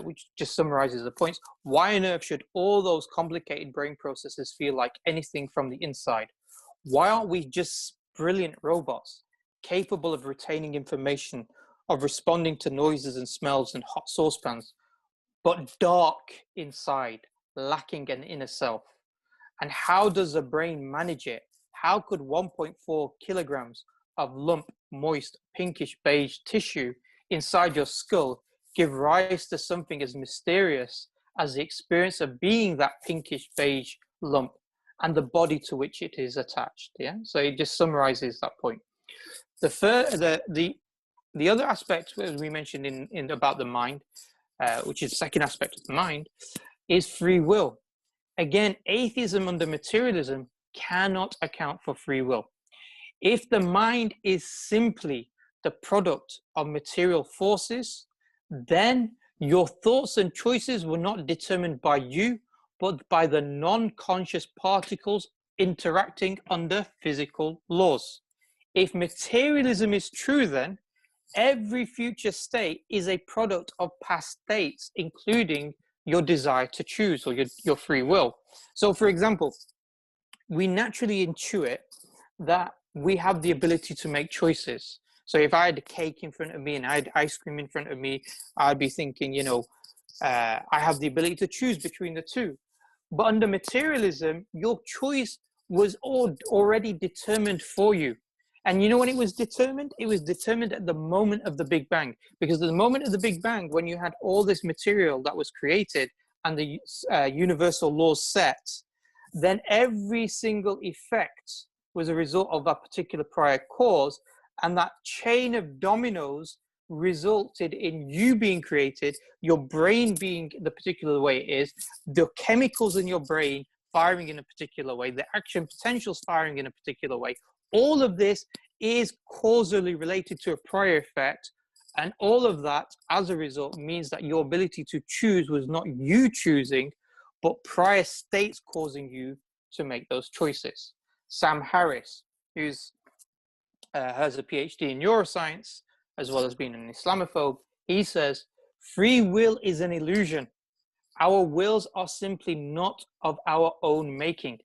which just summarizes the points. Why on earth should all those complicated brain processes feel like anything from the inside? Why aren't we just brilliant robots, capable of retaining information, of responding to noises and smells and hot saucepans, but dark inside, lacking an inner self? And how does the brain manage it? How could 1.4 kilograms of lump, moist, pinkish beige tissue inside your skull give rise to something as mysterious as the experience of being that pinkish beige lump and the body to which it is attached? Yeah, so it just summarizes that point. The other aspect, as we mentioned in about the mind, which is the second aspect of the mind, is free will. Again, atheism under materialism cannot account for free will. If the mind is simply the product of material forces, then your thoughts and choices were not determined by you, but by the non-conscious particles interacting under physical laws. If materialism is true, then every future state is a product of past states, including your desire to choose or your free will. So, for example, we naturally intuit that we have the ability to make choices. So if I had a cake in front of me and I had ice cream in front of me, I'd be thinking, I have the ability to choose between the two. But under materialism, your choice was already determined for you. And you know when it was determined? It was determined at the moment of the Big Bang. Because at the moment of the Big Bang, when you had all this material that was created and the universal laws set, then every single effect was a result of that particular prior cause. And that chain of dominoes resulted in you being created, your brain being the particular way it is, the chemicals in your brain firing in a particular way, the action potentials firing in a particular way. All of this is causally related to a prior effect. And all of that, as a result, means that your ability to choose was not you choosing, but prior states causing you to make those choices. Sam Harris, who has a PhD in neuroscience, as well as being an Islamophobe, he says, free will is an illusion. Our wills are simply not of our own making.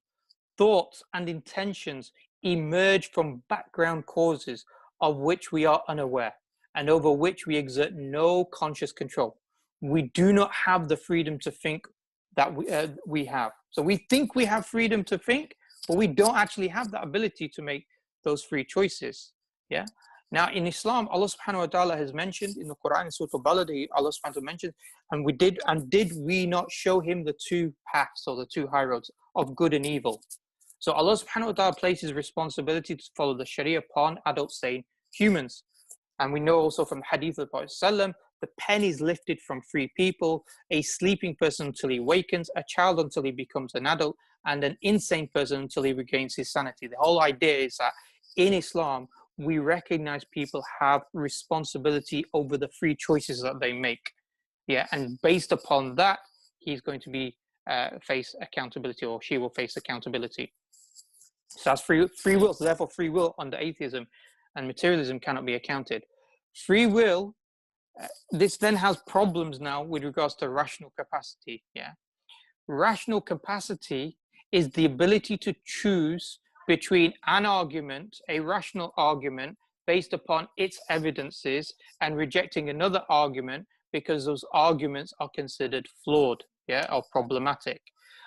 Thoughts and intentions emerge from background causes of which we are unaware and over which we exert no conscious control. We do not have the freedom to think that we have. So we think we have freedom to think, but we don't actually have that ability to make those free choices. Yeah. Now in Islam, Allah subhanahu wa ta'ala has mentioned in the Quran, in Surah Al-Balad, Allah subhanahu wa ta'ala mentioned, and did we not show him the two paths or the two high roads of good and evil? So Allah subhanahu wa ta'ala places responsibility to follow the Sharia upon adult sane humans. And we know also from Hadith of the Prophet ﷺ, the pen is lifted from free people, a sleeping person until he wakens, a child until he becomes an adult, and an insane person until he regains his sanity. The whole idea is that in Islam, we recognize people have responsibility over the free choices that they make. Yeah, and based upon that, he's going to be face accountability, or she will face accountability. So that's free will. So therefore, free will under atheism and materialism cannot be accounted. Free will, this then has problems now with regards to rational capacity. Yeah, rational capacity is the ability to choose between an argument, a rational argument based upon its evidences, and rejecting another argument because those arguments are considered flawed, yeah, or problematic.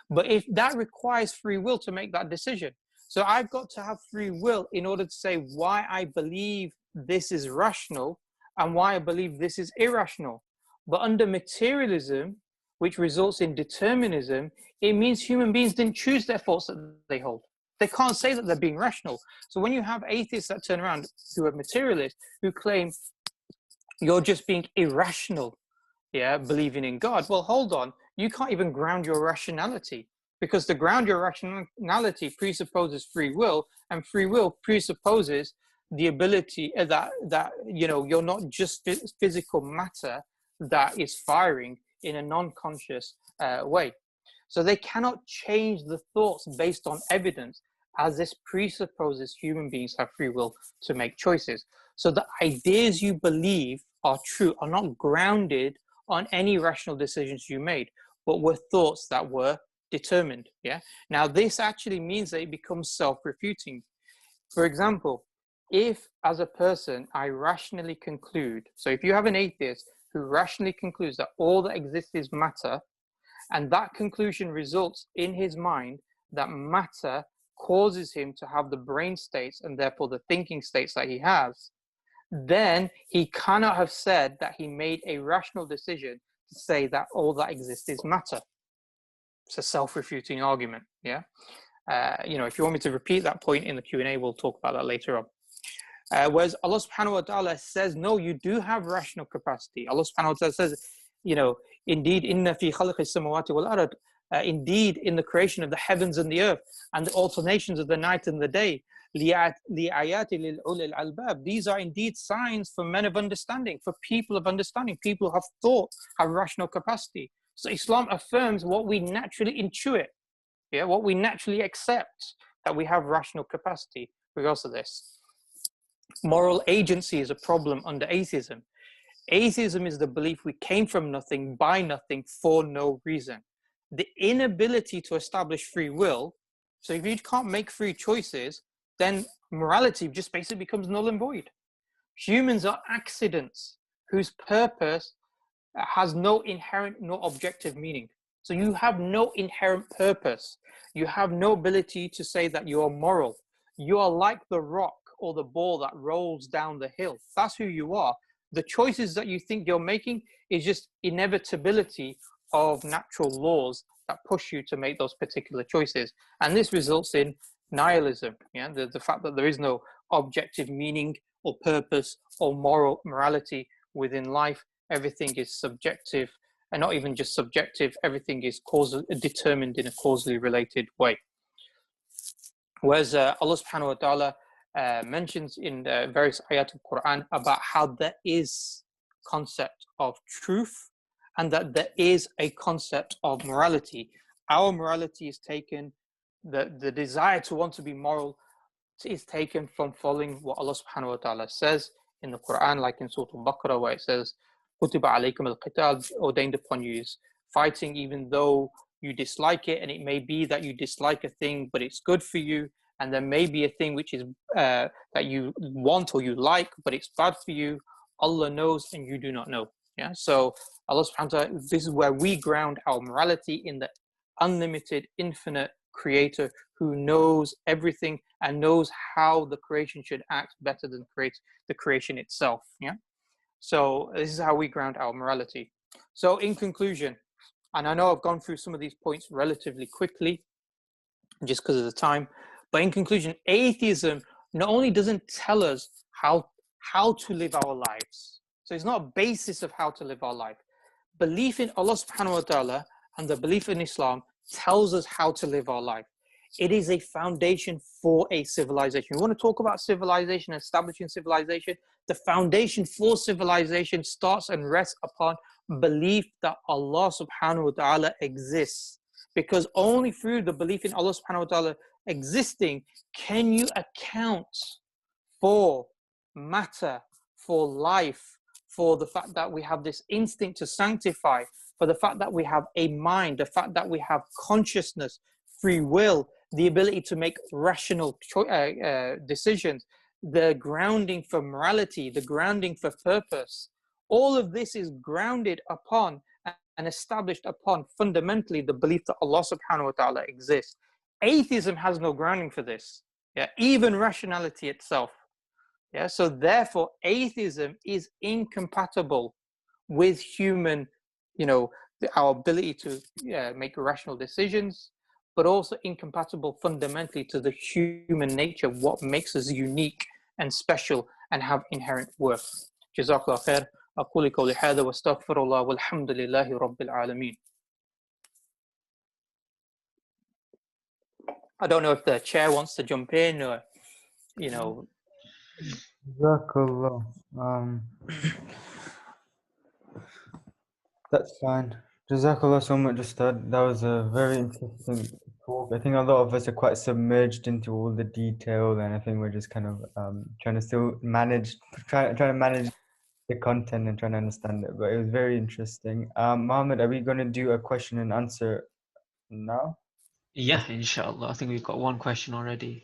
But if that requires free will to make that decision, so I've got to have free will in order to say why I believe this is rational and why I believe this is irrational. But under materialism, which results in determinism, it means human beings didn't choose their thoughts that they hold. They can't say that they're being rational. So when you have atheists that turn around who are materialists, who claim you're just being irrational, yeah, believing in God, well, hold on, you can't even ground your rationality, because to ground your rationality presupposes free will, and free will presupposes the ability that you know, you're not just physical matter that is firing in a non-conscious way. So they cannot change the thoughts based on evidence, as this presupposes human beings have free will to make choices. So the ideas you believe are true are not grounded on any rational decisions you made, but were thoughts that were determined. Yeah. Now this actually means that it becomes self-refuting. For example, if as a person I rationally conclude, so if you have an atheist who rationally concludes that all that exists is matter, and that conclusion results in his mind that matter causes him to have the brain states and therefore the thinking states that he has, then he cannot have said that he made a rational decision to say that all that exists is matter. It's a self-refuting argument. Yeah. You know, if you want me to repeat that point in the Q&A, we'll talk about that later on. Whereas Allah subhanahu wa ta'ala says, no, you do have rational capacity. Allah subhanahu wa ta'ala says, you know, indeed, inna fi khalqis samawati wal ard, indeed, in the creation of the heavens and the earth, and the alternations of the night and the day, li'ayati lil ulil albab. These are indeed signs for men of understanding, for people of understanding, people who have thought, have rational capacity. So Islam affirms what we naturally intuit, yeah, what we naturally accept, that we have rational capacity because of this. Moral agency is a problem under atheism. Atheism is the belief we came from nothing, by nothing, for no reason. The inability to establish free will, so if you can't make free choices, then morality just basically becomes null and void. Humans are accidents whose purpose has no inherent, no objective meaning. So you have no inherent purpose. You have no ability to say that you are moral. You are like the rock or the ball that rolls down the hill. That's who you are. The choices that you think you're making is just inevitability of natural laws that push you to make those particular choices. And this results in nihilism, yeah? The fact that there is no objective meaning or purpose or morality within life. Everything is subjective, and not even just subjective, everything is determined in a causally related way. Whereas Allah subhanahu wa ta'ala mentions in various ayat of Quran about how there is concept of truth and that there is a concept of morality. Our morality is taken, the desire to want to be moral is taken from following what Allah subhanahu wa ta'ala says in the Quran, like in Surah Al-Baqarah, where it says, Kutiba alaykum al-qital, ordained upon you is fighting, even though you dislike it, and it may be that you dislike a thing, but it's good for you, and there may be a thing which is that you want or you like, but it's bad for you. Allah knows and you do not know. Yeah. So Allah subhanahu wa ta'ala, this is where we ground our morality in the unlimited, infinite creator who knows everything and knows how the creation should act better than the creation itself. Yeah. So this is how we ground our morality. So in conclusion, and I know I've gone through some of these points relatively quickly just because of the time, but in conclusion, atheism not only doesn't tell us how to live our lives, so it's not a basis of how to live our life. Belief in Allah subhanahu wa ta'ala and the belief in Islam tells us how to live our life. It is a foundation for a civilization. You want to talk about civilization, establishing civilization? The foundation for civilization starts and rests upon belief that Allah subhanahu wa ta'ala exists. Because only through the belief in Allah subhanahu wa ta'ala existing can you account for matter, for life, for the fact that we have this instinct to sanctify, for the fact that we have a mind, the fact that we have consciousness, free will, the ability to make rational decisions, the grounding for morality, the grounding for purpose. All of this is grounded upon and established upon fundamentally the belief that Allah subhanahu wa ta'ala exists. Atheism has no grounding for this, yeah, even rationality itself. Yeah, so therefore atheism is incompatible with human, our ability to make rational decisions, but also incompatible fundamentally to the human nature, what makes us unique and special and have inherent worth. Jazakallah khair. أقول قولي هذا واستغفر الله والحمد لله رب العالمين. I don't know if the chair wants to jump in or, Jazakallah. That's fine. Jazakallah so much, Ustad. That was a very interesting talk. I think a lot of us are quite submerged into all the detail, and I think we're just kind of trying to still manage, trying to manage the content and trying to understand it. But it was very interesting. Mohammed, are we going to do a question and answer now? Yeah, inshallah. I think we've got one question already.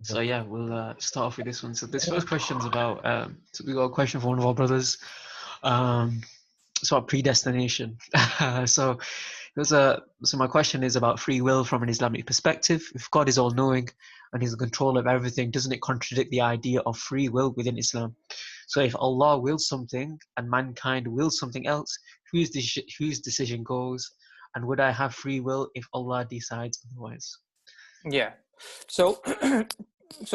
So yeah, we'll start off with this one. So this first question is about, so we got a question from one of our brothers. It's about predestination. So my question is about free will from an Islamic perspective. If God is all-knowing and He's in control of everything, doesn't it contradict the idea of free will within Islam? So if Allah wills something and mankind wills something else, whose decision goes? And would I have free will if Allah decides otherwise? Yeah. So,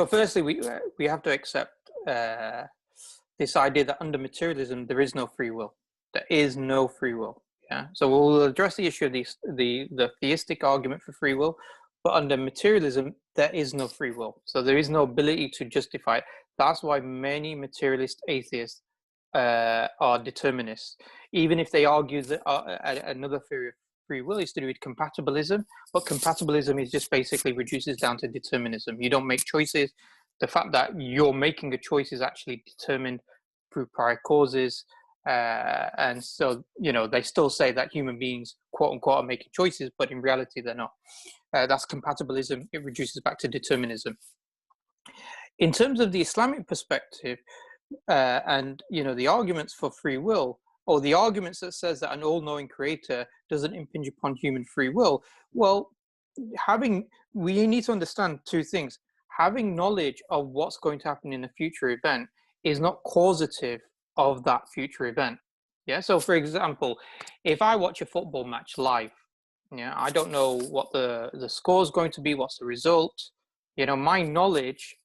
firstly, we have to accept this idea that under materialism there is no free will. There is no free will. Yeah. So we'll address the issue of the theistic argument for free will, but under materialism there is no free will. So there is no ability to justify it. That's why many materialist atheists are determinists, even if they argue that another theory of free will is to do with compatibilism, but compatibilism is just basically reduces down to determinism. You don't make choices. The fact that you're making a choice is actually determined through prior causes, and so they still say that human beings, quote unquote, are making choices, but in reality they're not. That's compatibilism. It reduces back to determinism. In terms of the Islamic perspective, and the arguments for free will, or the arguments that says that an all-knowing creator doesn't impinge upon human free will, well, we need to understand two things. Having knowledge of what's going to happen in a future event is not causative of that future event. Yeah. So, for example, if I watch a football match live, I don't know what the score is going to be, what's the result. My knowledge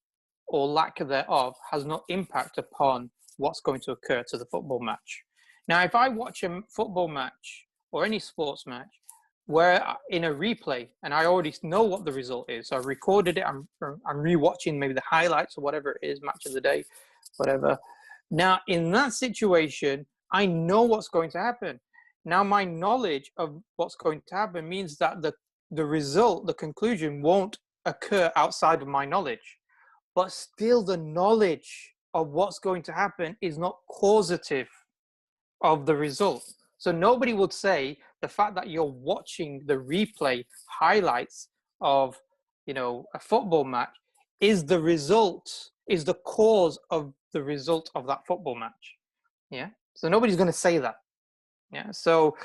or lack thereof has no impact upon what's going to occur to the football match. Now, if I watch a football match or any sports match where in a replay and I already know what the result is, so I recorded it, I'm rewatching maybe the highlights or whatever it is, match of the day, whatever. Now, in that situation, I know what's going to happen. Now, my knowledge of what's going to happen means that the result, the conclusion won't occur outside of my knowledge. But still, the knowledge of what's going to happen is not causative of the result. So nobody would say the fact that you're watching the replay highlights of, a football match is the result, is the cause of the result of that football match. Yeah. So nobody's going to say that. Yeah. So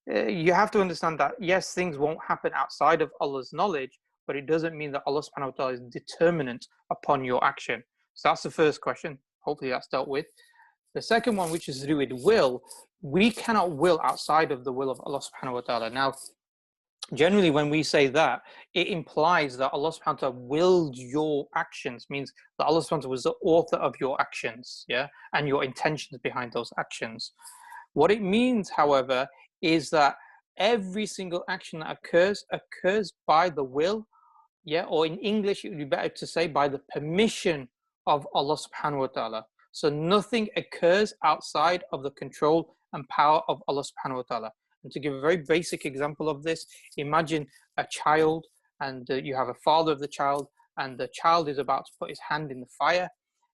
you have to understand that, yes, things won't happen outside of Allah's knowledge, but it doesn't mean that Allah subhanahu wa ta'ala is determinant upon your action. So that's the first question. Hopefully that's dealt with. The second one, which is to do with will, we cannot will outside of the will of Allah subhanahu wa ta'ala. Now, generally when we say that, it implies that Allah subhanahu wa ta'ala willed your actions, means that Allah subhanahu wa ta'ala was the author of your actions, yeah, and your intentions behind those actions. What it means, however, is that every single action that occurs by the will, yeah, or in English it would be better to say by the permission of Allah subhanahu wa ta'ala. So nothing occurs outside of the control and power of Allah subhanahu wa ta'ala. And to give a very basic example of this, imagine a child, and you have a father of the child, and the child is about to put his hand in the fire.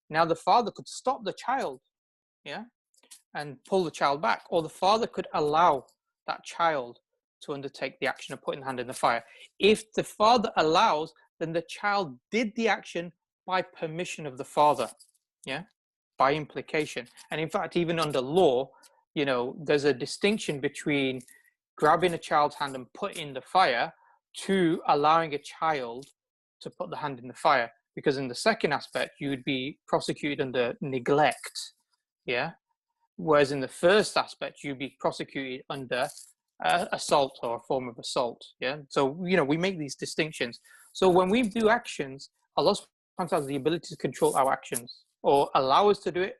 Now the father could stop the child, yeah, and pull the child back, or the father could allow that child to undertake the action of putting the hand in the fire. If the father allows, then the child did the action by permission of the father, yeah, by implication. And in fact, even under law, you know, there's a distinction between grabbing a child's hand and putting in the fire to allowing a child to put the hand in the fire. Because in the second aspect, you would be prosecuted under neglect, yeah? Whereas in the first aspect, you'd be prosecuted under assault or a form of assault, yeah? So, you know, we make these distinctions. So when we do actions, Allah has the ability to control our actions or allow us to do it,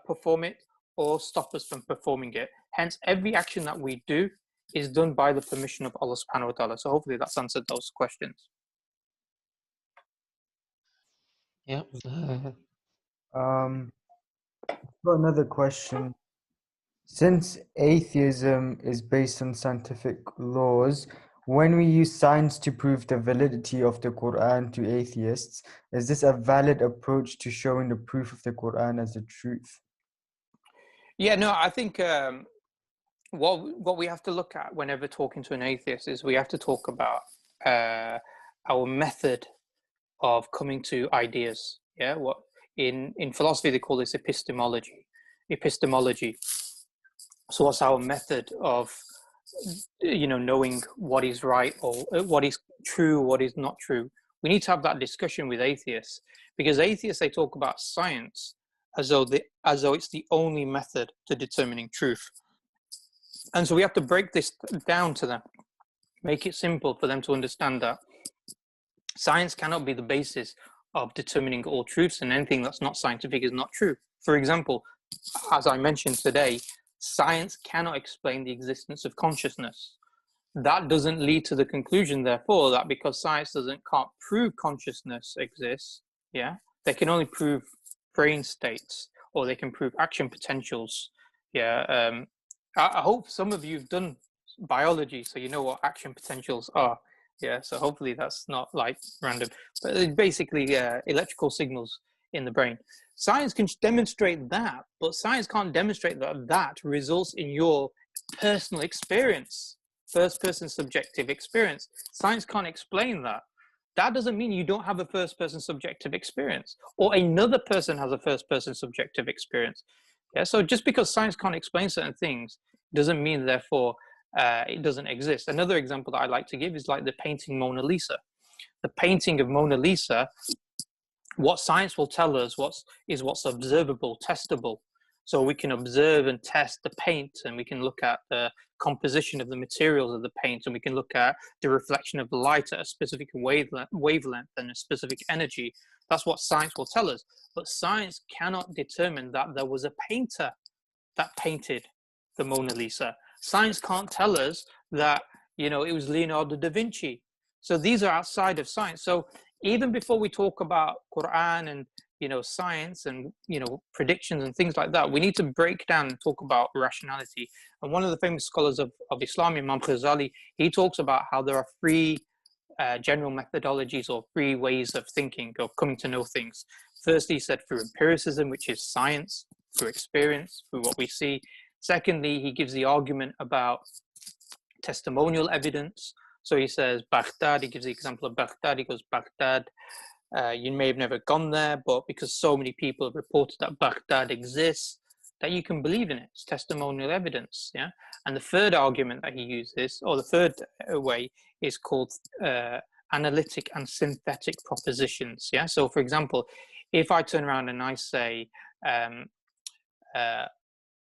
perform it, or stop us from performing it. Hence, every action that we do is done by the permission of Allah subhanahu wa ta'ala. So hopefully that's answered those questions. Yeah. Got another question. Since atheism is based on scientific laws, when we use science to prove the validity of the Quran to atheists, is this a valid approach to showing the proof of the Quran as the truth? Yeah, no, I think what we have to look at whenever talking to an atheist is we have to talk about our method of coming to ideas. Yeah, what in philosophy they call this epistemology. So what's our method of, you know, knowing what is right or what is true, what is not true? We need to have that discussion with atheists, because atheists, they talk about science as though it's the only method to determining truth. And so we have to break this down to them, make it simple for them to understand that science cannot be the basis of determining all truths, and anything that's not scientific is not true. For example, as I mentioned today, science cannot explain the existence of consciousness. That doesn't lead to the conclusion, therefore, that because science can't prove consciousness exists, yeah, they can only prove brain states, or they can prove action potentials. Yeah, I hope some of you have done biology, so you know what action potentials are. Yeah, so hopefully that's not like random, but it's basically electrical signals in the brain. Science can demonstrate that, but science can't demonstrate that that results in your personal experience, first-person subjective experience. Science can't explain that. That doesn't mean you don't have a first-person subjective experience, or another person has a first-person subjective experience. Yeah, so just because science can't explain certain things doesn't mean, therefore, it doesn't exist. Another example that I like to give is like the painting Mona Lisa. The painting of Mona Lisa, what science will tell us is what's observable, testable. So we can observe and test the paint, and we can look at the composition of the materials of the paint, and we can look at the reflection of the light at a specific wavelength and a specific energy. That's what science will tell us. But science cannot determine that there was a painter that painted the Mona Lisa. Science can't tell us that, you know, it was Leonardo da Vinci. So these are outside of science. So even before we talk about Quran and, you know, science and, you know, predictions and things like that, we need to break down and talk about rationality. And one of the famous scholars of Islam, Imam Ghazali, he talks about how there are three general methodologies or three ways of thinking, of coming to know things. Firstly, he said through empiricism, which is science, through experience, through what we see. Secondly, he gives the argument about testimonial evidence. So he says Baghdad, he gives the example of Baghdad. He goes, Baghdad, you may have never gone there, but because so many people have reported that Baghdad exists, that you can believe in it. It's testimonial evidence, yeah? And the third argument that he uses, or the third way, is called analytic and synthetic propositions, yeah? So for example, if I turn around and I say,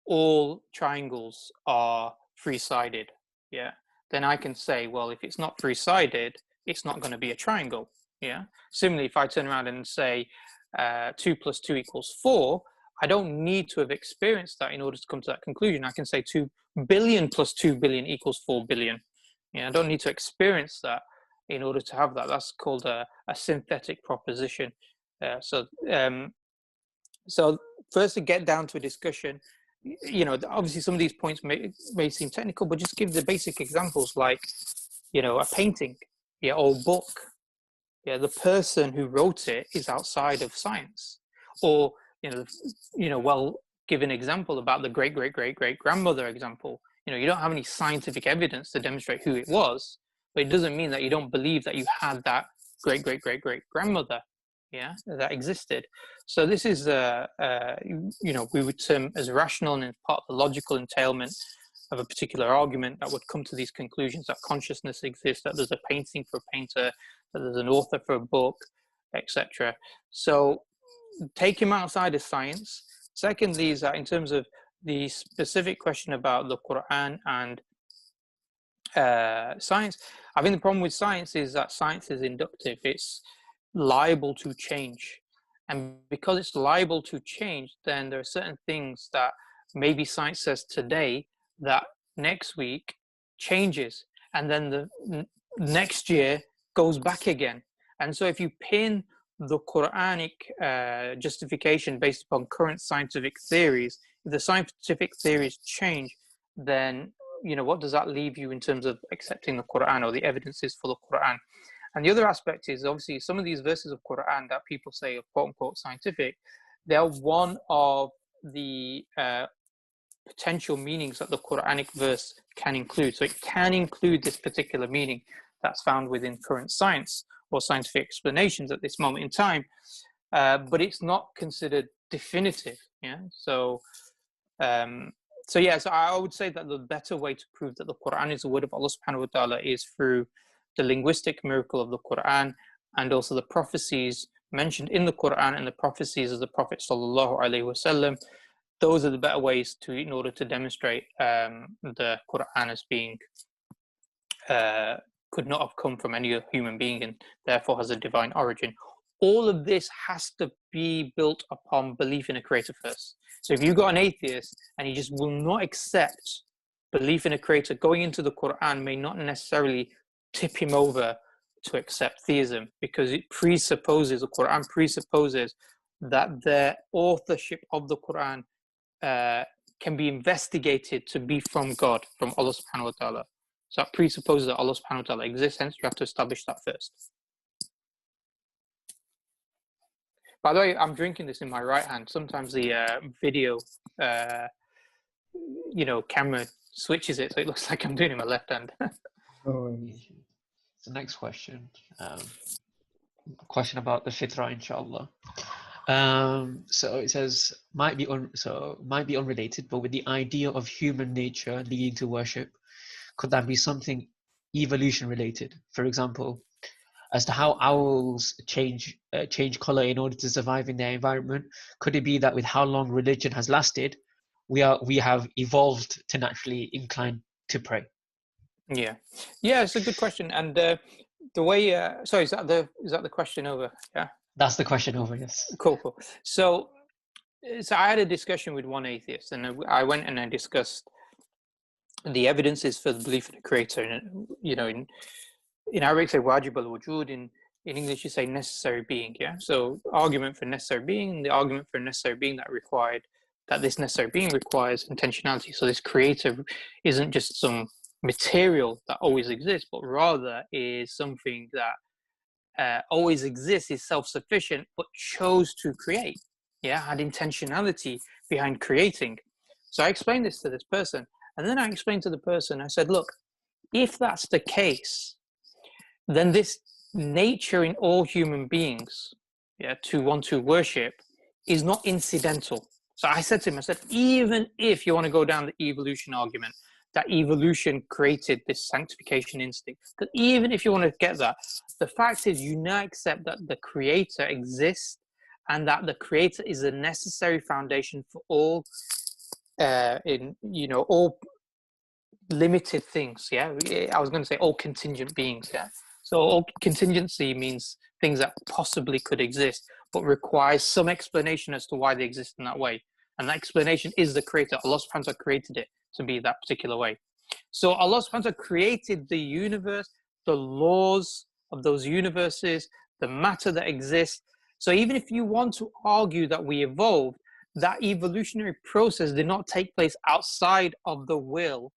all triangles are three-sided, yeah, then I can say, well, if it's not three-sided, it's not going to be a triangle, yeah. Similarly, if I turn around and say 2 + 2 = 4, I don't need to have experienced that in order to come to that conclusion. I can say 2 billion plus 2 billion equals 4 billion. Yeah, I don't need to experience that in order to have that. That's called a synthetic proposition. So first, to get down to a discussion, obviously some of these points may seem technical, but just give the basic examples, like, a painting, or a book. The person who wrote it is outside of science. Or, well, give an example about the great-great-great-great-grandmother example. You don't have any scientific evidence to demonstrate who it was, but it doesn't mean that you don't believe that you had that great-great-great-great-grandmother, that existed. So this is, we would term as rational, and it's part of the logical entailment of a particular argument that would come to these conclusions, that consciousness exists, that there's a painting for a painter, that there's an author for a book, etc. So take him outside of science. Secondly, is that in terms of the specific question about the Quran and science, I think the problem with science is that science is inductive. It's liable to change. And because it's liable to change, then there are certain things that maybe science says today that next week changes, and then the next year goes back again. And so if you pin the Quranic justification based upon current scientific theories, if the scientific theories change, then what does that leave you in terms of accepting the Quran or the evidences for the Quran? And the other aspect is, obviously, some of these verses of Quran that people say are quote-unquote scientific, they're one of the potential meanings that the Quranic verse can include. So it can include this particular meaning that's found within current science or scientific explanations at this moment in time, but it's not considered definitive. So I would say that the better way to prove that the Quran is the word of Allah subhanahu wa ta'ala is through the linguistic miracle of the Quran, and also the prophecies mentioned in the Quran and the prophecies of the Prophet sallallahu alaihi wasallam. Those are the better ways in order to demonstrate the Quran as being could not have come from any human being, and therefore has a divine origin. All of this has to be built upon belief in a creator first. So if you've got an atheist and he just will not accept belief in a creator, going into the Quran may not necessarily tip him over to accept theism, because it presupposes, the Quran presupposes that the authorship of the Quran can be investigated to be from God, from Allah subhanahu wa ta'ala. So that presupposes that Allah subhanahu wa ta'ala exists, hence you have to establish that first. By the way, I'm drinking this in my right hand. Sometimes the video, camera switches it, so it looks like I'm doing it in my left hand. The next question, question about the fitrah, inshallah. So it says might be unrelated, but with the idea of human nature leading to worship, could that be something evolution related? For example, as to how owls change color in order to survive in their environment, could it be that with how long religion has lasted, we have evolved to naturally incline to pray? Yeah, it's a good question. And the way, sorry, is that the question over? Yeah, that's the question over. Yes. Cool. So I had a discussion with one atheist, and I went and I discussed the evidences for the belief in a creator. And in Arabic, say wajib al-wujud. In English, you say necessary being. Yeah. So argument for necessary being, the argument for necessary being that this necessary being requires intentionality. So this creator isn't just some material that always exists, but rather is something that always exists, is self-sufficient, but chose to create, had intentionality behind creating. So I explained this to this person, and then I explained to the person, I said, look, if that's the case, then this nature in all human beings, to want to worship, is not incidental. So I said to him, even if you want to go down the evolution argument, that evolution created this sanctification instinct, because even if you want to get that, the fact is you now accept that the creator exists, and that the creator is a necessary foundation for all all limited things. I was going to say all contingent beings. So all contingency means things that possibly could exist, but requires some explanation as to why they exist in that way. And that explanation is the creator. Allah subhanahu wa ta'ala created it to be that particular way. So Allah subhanahu wa ta'ala created the universe, the laws of those universes, the matter that exists. So even if you want to argue that we evolved, that evolutionary process did not take place outside of the will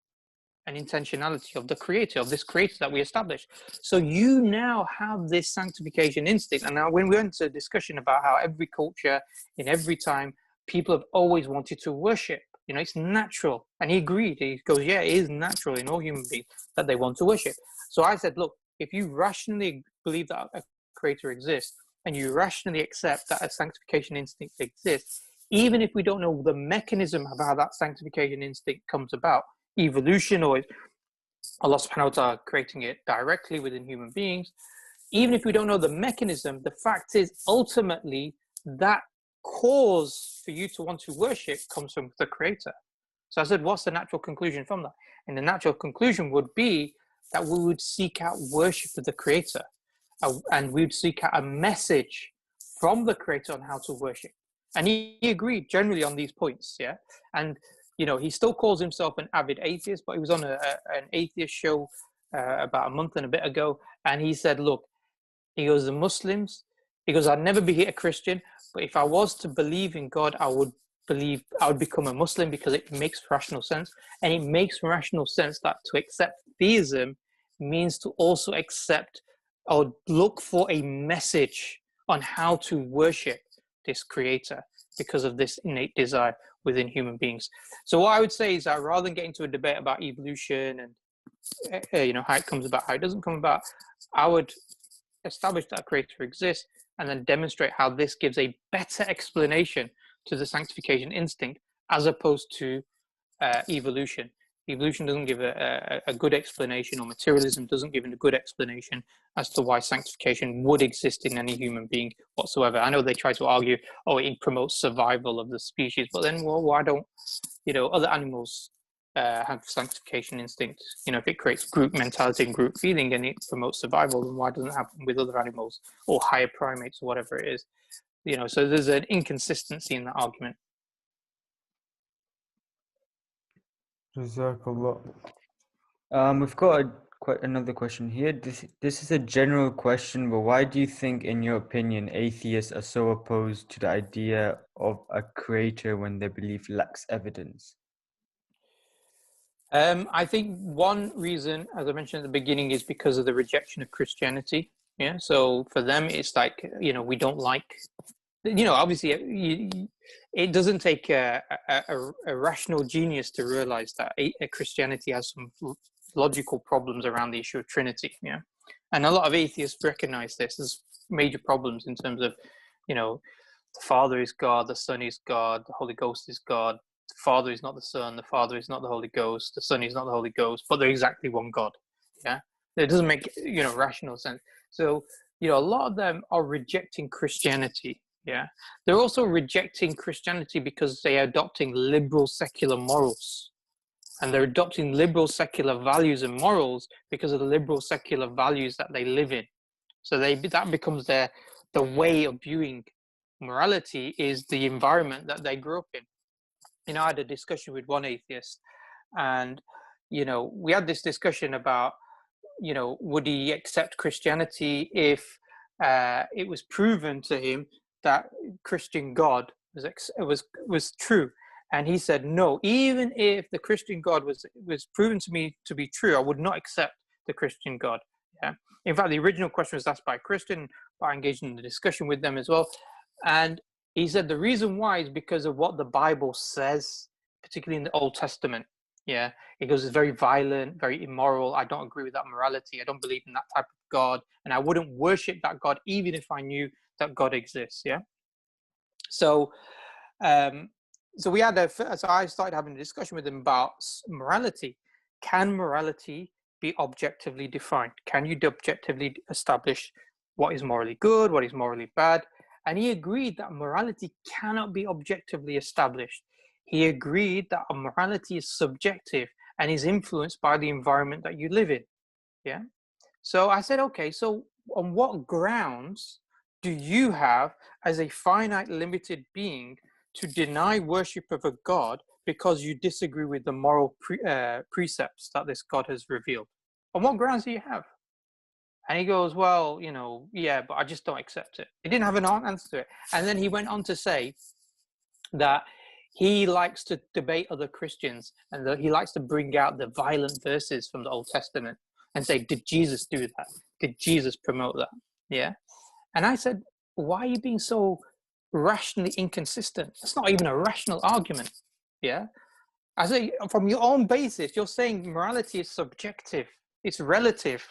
and intentionality of the creator, of this creator that we established. So you now have this sanctification instinct. And now when we went into a discussion about how every culture, in every time, people have always wanted to worship, you know, it's natural. And he agreed. He goes, yeah, it is natural in all human beings that they want to worship. So I said, look, if you rationally believe that a creator exists, and you rationally accept that a sanctification instinct exists, even if we don't know the mechanism of how that sanctification instinct comes about, evolution or Allah subhanahu wa ta'ala creating it directly within human beings, even if we don't know the mechanism, the fact is ultimately that cause for you to want to worship comes from the creator. So I said, what's the natural conclusion from that? And the natural conclusion would be that we would seek out worship of the creator, and we would seek out a message from the creator on how to worship. And he agreed generally on these points, yeah. And you know, he still calls himself an avid atheist, but he was on an atheist show about a month and a bit ago, and he said, look, he goes, the Muslims, he goes, I'd never be a Christian, but if I was to believe in God, I would become a Muslim because it makes rational sense. And it makes rational sense that to accept theism means to also accept or look for a message on how to worship this creator because of this innate desire within human beings. So what I would say is that rather than get into a debate about evolution and you know, how it comes about, how it doesn't come about, I would establish that a creator exists and then demonstrate how this gives a better explanation to the sanctification instinct as opposed to evolution. Evolution doesn't give a good explanation, or materialism doesn't give a good explanation as to why sanctification would exist in any human being whatsoever. I know they try to argue, oh, it promotes survival of the species, but then, well, why don't, you know, other animals have sanctification instinct? You know, if it creates group mentality and group feeling and it promotes survival, then why doesn't it happen with other animals or higher primates or whatever it is? You know, so there's an inconsistency in that argument. Jazakallah. We've got quite another question here. This is a general question, but why do you think, in your opinion, atheists are so opposed to the idea of a creator when their belief lacks evidence? I think one reason, as I mentioned at the beginning, is because of the rejection of Christianity. Yeah, so for them, it's like, you know, we don't like, you know, obviously it doesn't take a rational genius to realize that Christianity has some logical problems around the issue of Trinity. Yeah, and a lot of atheists recognize this as major problems in terms of, you know, the Father is God, the Son is God, the Holy Ghost is God. The Father is not the Son, the Father is not the Holy Ghost, the Son is not the Holy Ghost, but they're exactly one God. Yeah, it doesn't make, you know, rational sense. So, you know, a lot of them are rejecting Christianity. Yeah, they're also rejecting Christianity because they are adopting liberal secular morals, and they're adopting liberal secular values and morals because of the liberal secular values that they live in. So that becomes the way of viewing morality is the environment that they grew up in. You know, I had a discussion with one atheist, and, you know, we had this discussion about, you know, would he accept Christianity if it was proven to him that Christian God was true? And he said, no, even if the Christian God was proven to me to be true, I would not accept the Christian God. Yeah. In fact, the original question was asked by a Christian, but I engaged in the discussion with them as well. And he said the reason why is because of what the Bible says, particularly in the Old Testament. Yeah, he goes, it's very violent, very immoral. I don't agree with that morality. I don't believe in that type of God, and I wouldn't worship that God even if I knew that God exists. Yeah. So, so I started having a discussion with him about morality. Can morality be objectively defined? Can you objectively establish what is morally good, what is morally bad? And he agreed that morality cannot be objectively established. He agreed that morality is subjective and is influenced by the environment that you live in. Yeah. So I said, okay, so on what grounds do you have as a finite, limited being to deny worship of a God because you disagree with the moral precepts that this God has revealed? On what grounds do you have? And he goes, well, you know, yeah, but I just don't accept it. He didn't have an answer to it. And then he went on to say that he likes to debate other Christians, and that he likes to bring out the violent verses from the Old Testament and say, did Jesus do that? Did Jesus promote that? Yeah. And I said, why are you being so rationally inconsistent? That's not even a rational argument. Yeah. I say, from your own basis, you're saying morality is subjective. It's relative.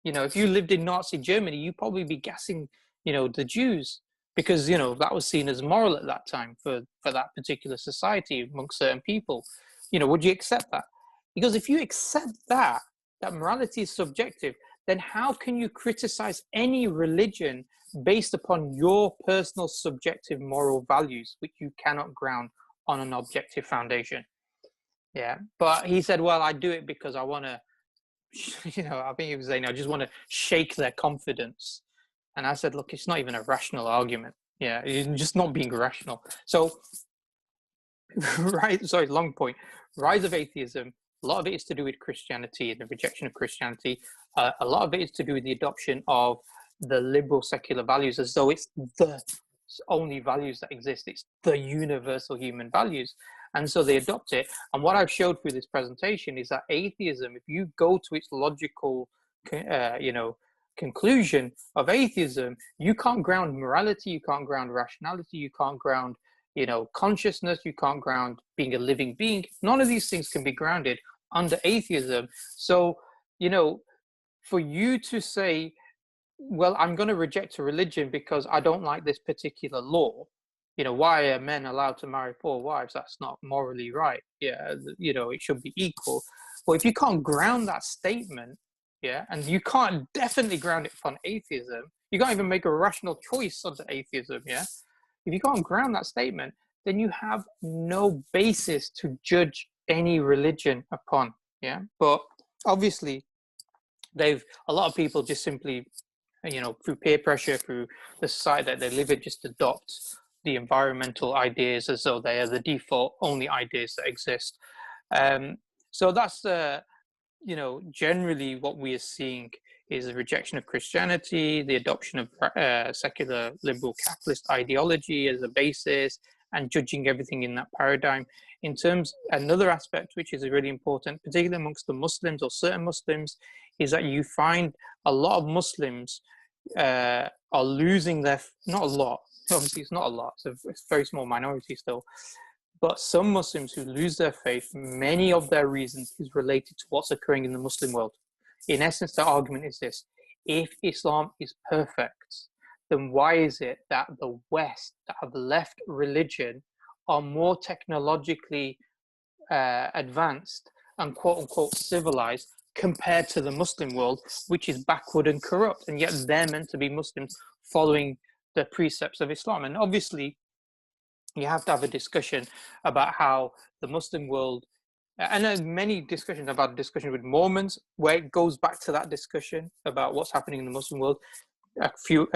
You know, if you lived in Nazi Germany, you'd probably be gassing, you know, the Jews, because, you know, that was seen as moral at that time for that particular society amongst certain people. You know, would you accept that? Because if you accept that morality is subjective, then how can you criticize any religion based upon your personal subjective moral values, which you cannot ground on an objective foundation? Yeah, but he said, well, I do it because I want to, you know, I think he was saying, I just want to shake their confidence. And I said, look, it's not even a rational argument. Yeah, you're just not being rational. So, right, sorry, long point. Rise of atheism, a lot of it is to do with Christianity and the rejection of Christianity. A lot of it is to do with the adoption of the liberal secular values, as though it's the only values that exist. It's the universal human values. And so they adopt it. And what I've showed through this presentation is that atheism, if you go to its logical, you know, conclusion of atheism, you can't ground morality, you can't ground rationality, you can't ground, you know, consciousness, you can't ground being a living being. None of these things can be grounded under atheism. So, you know, for you to say, well, I'm going to reject a religion because I don't like this particular law. You know, why are men allowed to marry 4 wives? That's not morally right. Yeah, you know, it should be equal. Well, if you can't ground that statement, yeah, and you can't definitely ground it upon atheism, you can't even make a rational choice under atheism, yeah? If you can't ground that statement, then you have no basis to judge any religion upon, yeah? But obviously, a lot of people just simply, you know, through peer pressure, through the society that they live in, just adopt the environmental ideas as though they are the default only ideas that exist. So that's, you know, generally what we are seeing is a rejection of Christianity, the adoption of secular liberal capitalist ideology as a basis, and judging everything in that paradigm. In terms, another aspect which is really important, particularly amongst the Muslims or certain Muslims, is that you find a lot of Muslims are losing their, not a lot, obviously it's not a lot, it's a very small minority still, but some Muslims who lose their faith, many of their reasons is related to what's occurring in the Muslim world. In essence, the argument is this: if Islam is perfect, then why is it that the West, that have left religion, are more technologically advanced and quote unquote civilized compared to the Muslim world, which is backward and corrupt, and yet they're meant to be Muslims following the precepts of Islam? And obviously, you have to have a discussion about how the Muslim world, and there's many discussions about discussion with Mormons, where it goes back to that discussion about what's happening in the Muslim world. A few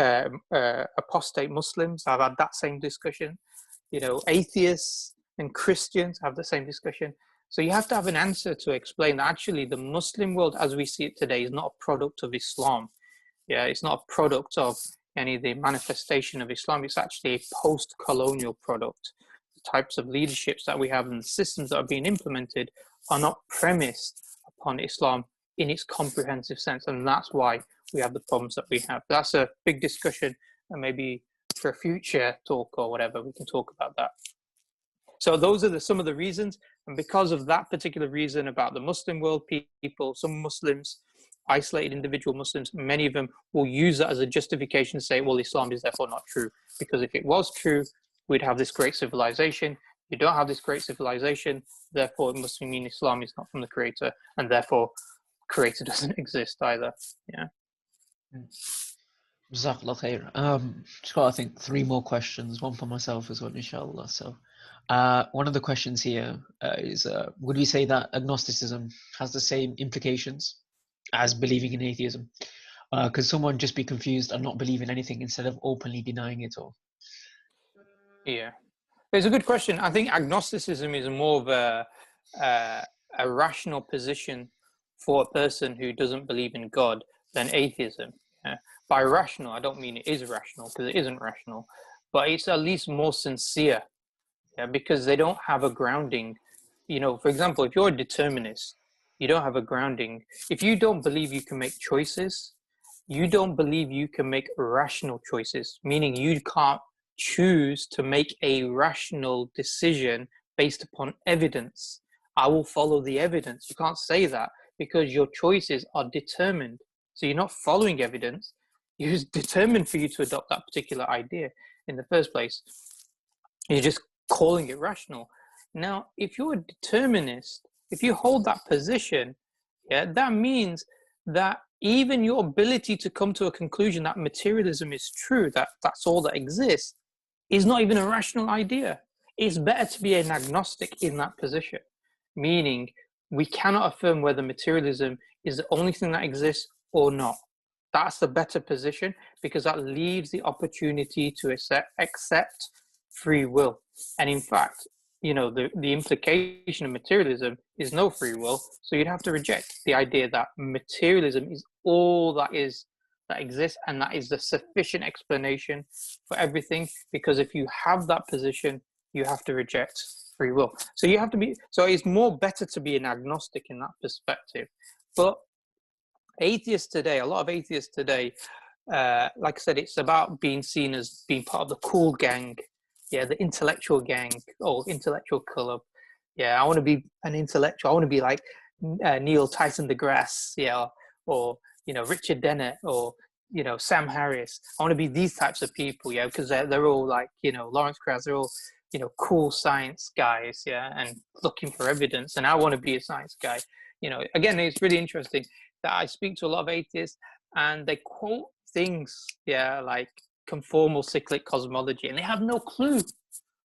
apostate Muslims have had that same discussion. You know, atheists and Christians have the same discussion. So you have to have an answer to explain that actually the Muslim world as we see it today is not a product of Islam. Yeah, it's not a product of any of the manifestation of Islam. It's actually a post-colonial product. The types of leaderships that we have and the systems that are being implemented are not premised upon Islam in its comprehensive sense. And that's why we have the problems that we have. That's a big discussion, and maybe for a future talk or whatever, we can talk about that. So those are some of the reasons. And because of that particular reason about the Muslim world, people, some Muslims, isolated individual Muslims, many of them will use that as a justification to say, well, Islam is therefore not true. Because if it was true, we'd have this great civilization. You don't have this great civilization, therefore it must mean Islam is not from the Creator, and therefore Creator doesn't exist either. Yeah. Jazakallah khair. Just got, I think, 3 more questions, one for myself as well, inshallah. So one of the questions here is, would we say that agnosticism has the same implications as believing in atheism? Could someone just be confused and not believe in anything instead of openly denying it all? Yeah, it's a good question. I think agnosticism is more of a rational position for a person who doesn't believe in God than atheism. By rational, I don't mean it is rational, because it isn't rational, but it's at least more sincere, because they don't have a grounding. For example, if you're a determinist, you don't have a grounding. If you don't believe you can make choices, you don't believe you can make rational choices, meaning you can't choose to make a rational decision based upon evidence. I will follow the evidence. You can't say that, because your choices are determined. So you're not following evidence. You're determined for you to adopt that particular idea in the first place. You're just calling it rational. Now, if you're a determinist, if you hold that position, that means that even your ability to come to a conclusion that materialism is true, that that's all that exists, is not even a rational idea. It's better to be an agnostic in that position, meaning we cannot affirm whether materialism is the only thing that exists or not. That's the better position, because that leaves the opportunity to accept free will. And in fact, the implication of materialism is no free will. So you'd have to reject the idea that materialism is all that exists, and that is the sufficient explanation for everything. Because if you have that position, you have to reject free will. So it's more better to be an agnostic in that perspective. But a lot of atheists today, like I said, it's about being seen as being part of the cool gang, the intellectual gang or intellectual club. I want to be an intellectual. I want to be like Neil Tyson deGrasse, or Richard Dennett, or Sam Harris. I want to be these types of people, because they're all like Lawrence Krauss. They're all cool science guys, and looking for evidence. And I want to be a science guy. Again, it's really interesting that I speak to a lot of atheists, and they quote things, like conformal cyclic cosmology, and they have no clue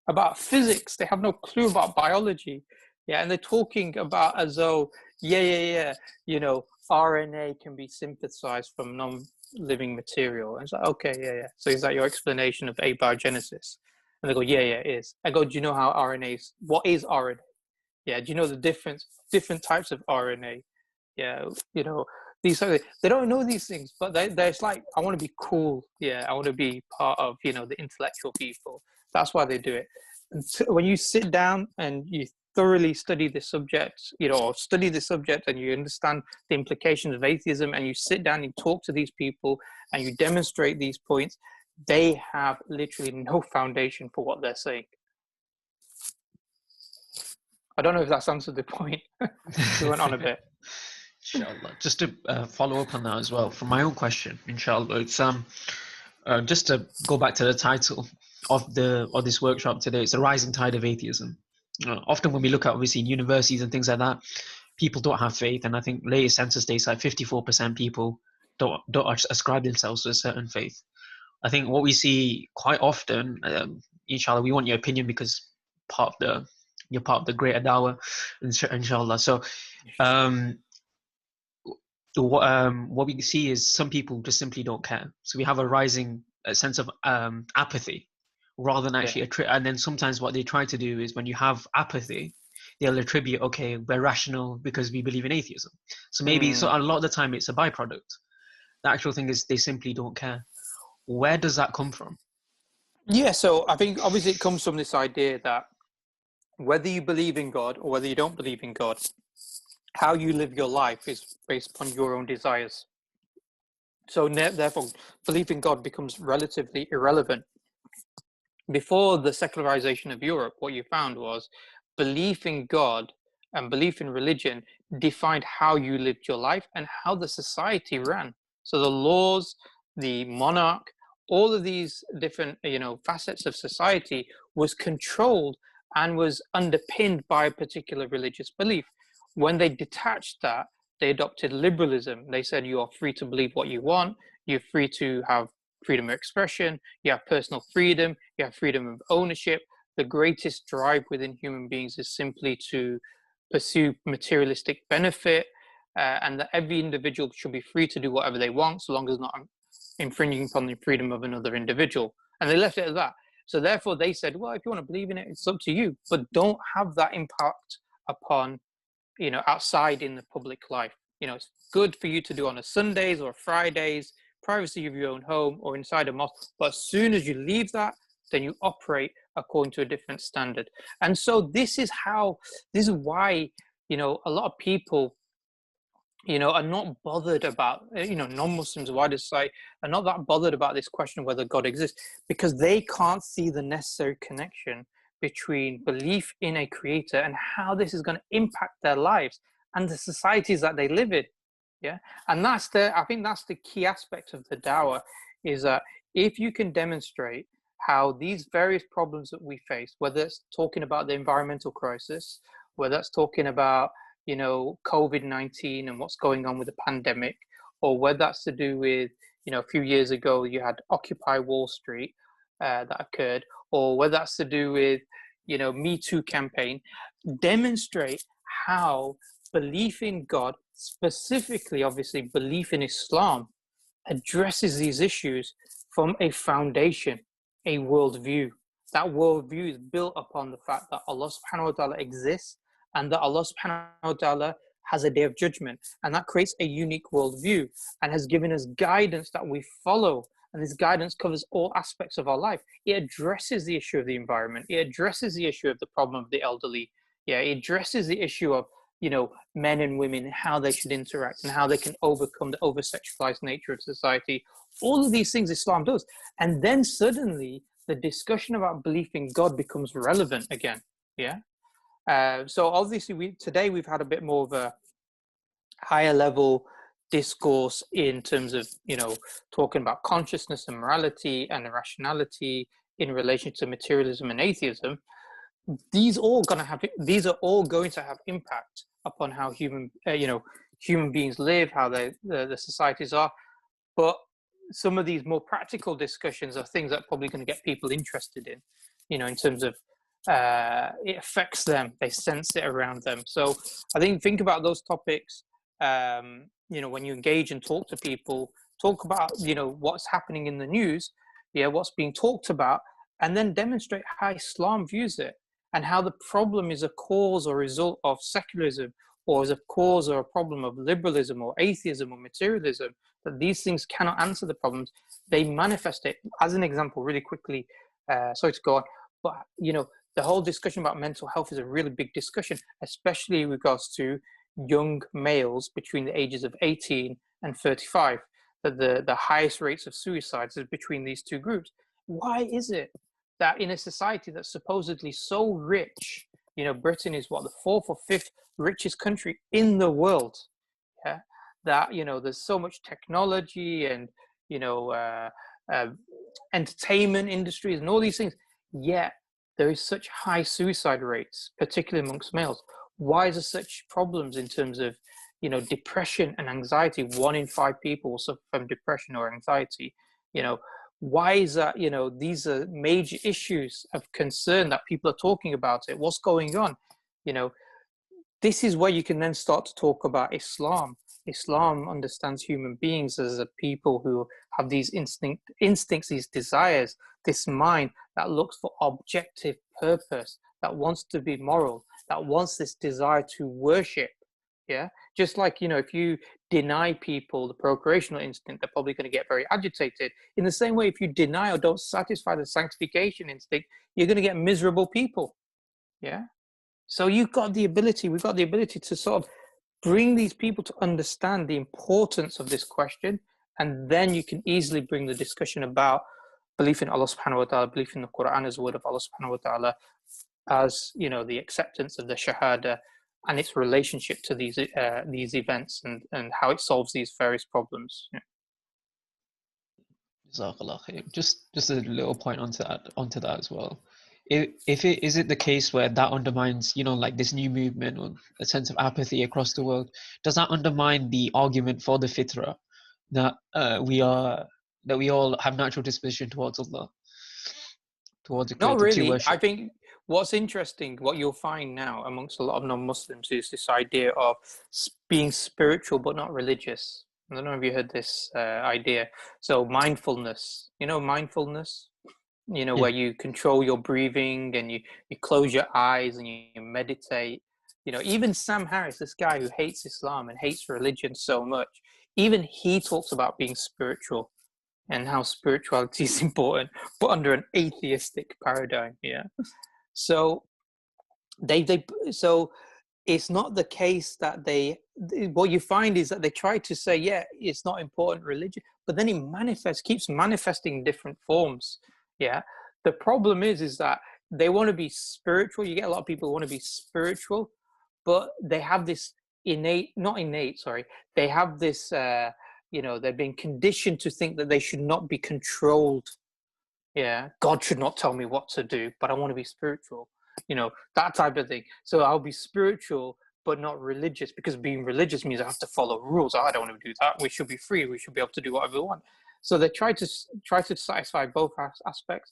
about physics. They have no clue about biology, and they're talking about as though, RNA can be synthesized from non-living material. And it's like, okay, so is that your explanation of abiogenesis? And they go, it is. I go, do you know how what is RNA? Do you know the different types of RNA? They don't know these things, but they're like, I want to be cool. I want to be part of, the intellectual people. That's why they do it. And so when you sit down and you thoroughly study the subject, and you understand the implications of atheism, and you sit down and talk to these people and you demonstrate these points, they have literally no foundation for what they're saying. I don't know if that's answered the point. We went on a bit. Inshallah. Just to follow up on that as well, from my own question, inshallah, it's just to go back to the title of this workshop today. It's the Rising Tide of Atheism. Often when we look at, obviously, in universities and things like that, people don't have faith, and I think latest census data, like 54% people don't ascribe themselves to a certain faith. I think what we see quite often, inshallah, we want your opinion because you're part of the greater dawah, inshallah. So what we see is some people just simply don't care. So we have a rising sense of apathy rather than actually and then sometimes what they try to do is, when you have apathy, they'll attribute, okay, we're rational because we believe in atheism. So maybe so a lot of the time it's a byproduct. The actual thing is they simply don't care. Where does that come from? So I think obviously it comes from this idea that whether you believe in God or whether you don't believe in God, how you live your life is based upon your own desires. So therefore, belief in God becomes relatively irrelevant. Before the secularization of Europe, what you found was belief in God and belief in religion defined how you lived your life and how the society ran. So the laws, the monarch, all of these different facets of society was controlled and was underpinned by a particular religious belief. When they detached that, they adopted liberalism. They said you are free to believe what you want, you're free to have freedom of expression, you have personal freedom, you have freedom of ownership. The greatest drive within human beings is simply to pursue materialistic benefit. and that every individual should be free to do whatever they want, so long as it's not infringing upon the freedom of another individual. And they left it at that. So therefore they said, well, if you want to believe in it, it's up to you, but don't have that impact upon, outside in the public life. It's good for you to do on a Sundays or Fridays, privacy of your own home or inside a mosque. But as soon as you leave that, then you operate according to a different standard. And so this is why, a lot of people, are not bothered about, non-Muslims, wider society, are not that bothered about this question of whether God exists, because they can't see the necessary connection between belief in a creator and how this is going to impact their lives and the societies that they live in. Yeah. And I think that's the key aspect of the dawah, is that if you can demonstrate how these various problems that we face, whether it's talking about the environmental crisis, whether it's talking about, COVID-19 and what's going on with the pandemic, or whether that's to do with, a few years ago, you had Occupy Wall Street that occurred, or whether that's to do with, Me Too campaign, demonstrate how belief in God, specifically, obviously, belief in Islam, addresses these issues from a foundation, a worldview. That worldview is built upon the fact that Allah subhanahu wa ta'ala exists and that Allah subhanahu wa ta'ala has a day of judgment. And that creates a unique worldview and has given us guidance that we follow. And this guidance covers all aspects of our life. It addresses the issue of the environment. It addresses the issue of the problem of the elderly. Yeah, it addresses the issue of, men and women, how they should interact and how they can overcome the over-sexualized nature of society. All of these things Islam does. And then suddenly the discussion about belief in God becomes relevant again. Yeah. So obviously today we've had a bit more of a higher level discourse in terms of, talking about consciousness and morality and rationality in relation to materialism and atheism. These are all going to have impact upon how human beings live, how the societies are. But some of these more practical discussions are things that are probably going to get people interested in, in terms of it affects them, they sense it around them. So I think about those topics, when you engage and talk to people, talk about, what's happening in the news, what's being talked about, and then demonstrate how Islam views it and how the problem is a cause or result of secularism, or is a cause or a problem of liberalism or atheism or materialism, that these things cannot answer the problems. They manifest it. As an example, really quickly, sorry to go on, but, the whole discussion about mental health is a really big discussion, especially in regards to young males between the ages of 18 and 35, that the highest rates of suicides is between these two groups. Why is it that in a society that's supposedly so rich, Britain is the fourth or fifth richest country in the world, yeah, that, there's so much technology and, entertainment industries and all these things, yet there is such high suicide rates, particularly amongst males? Why is there such problems in terms of, depression and anxiety? 1 in 5 people will suffer from depression or anxiety. Why is that? These are major issues of concern that people are talking about it. What's going on? This is where you can then start to talk about Islam. Islam understands human beings as a people who have these instincts, these desires, this mind that looks for objective purpose, that wants to be moral, that wants this desire to worship. Yeah, just like, if you deny people the procreational instinct, they're probably going to get very agitated. In the same way, if you deny or don't satisfy the sanctification instinct, you're going to get miserable people. Yeah. So we've got the ability to sort of bring these people to understand the importance of this question. And then you can easily bring the discussion about belief in Allah subhanahu wa ta'ala, belief in the Quran as the word of Allah subhanahu wa ta'ala, as, the acceptance of the Shahada and its relationship to these events and how it solves these various problems. Yeah. Just a little point onto that as well. Is it the case where that undermines, like this new movement or a sense of apathy across the world? Does that undermine the argument for the fitra that we all have natural disposition towards Allah, towards the Creator? Not really. I think what's interesting, what you'll find now amongst a lot of non-Muslims is this idea of being spiritual but not religious. I don't know if you heard this idea. So mindfulness, mindfulness, Yeah. where you control your breathing and you close your eyes and you meditate. Even Sam Harris, this guy who hates Islam and hates religion so much, even he talks about being spiritual and how spirituality is important, but under an atheistic paradigm. Yeah. So so it's not the case that what you find is that they try to say, yeah, it's not important religion, but then it keeps manifesting in different forms. Yeah. The problem is that they want to be spiritual. You get a lot of people who want to be spiritual, but they have this they have this, they've been conditioned to think that they should not be controlled. Yeah. God should not tell me what to do, but I want to be spiritual. That type of thing. So I'll be spiritual, but not religious, because being religious means I have to follow rules. I don't want to do that. We should be free. We should be able to do whatever we want. So they try to satisfy both aspects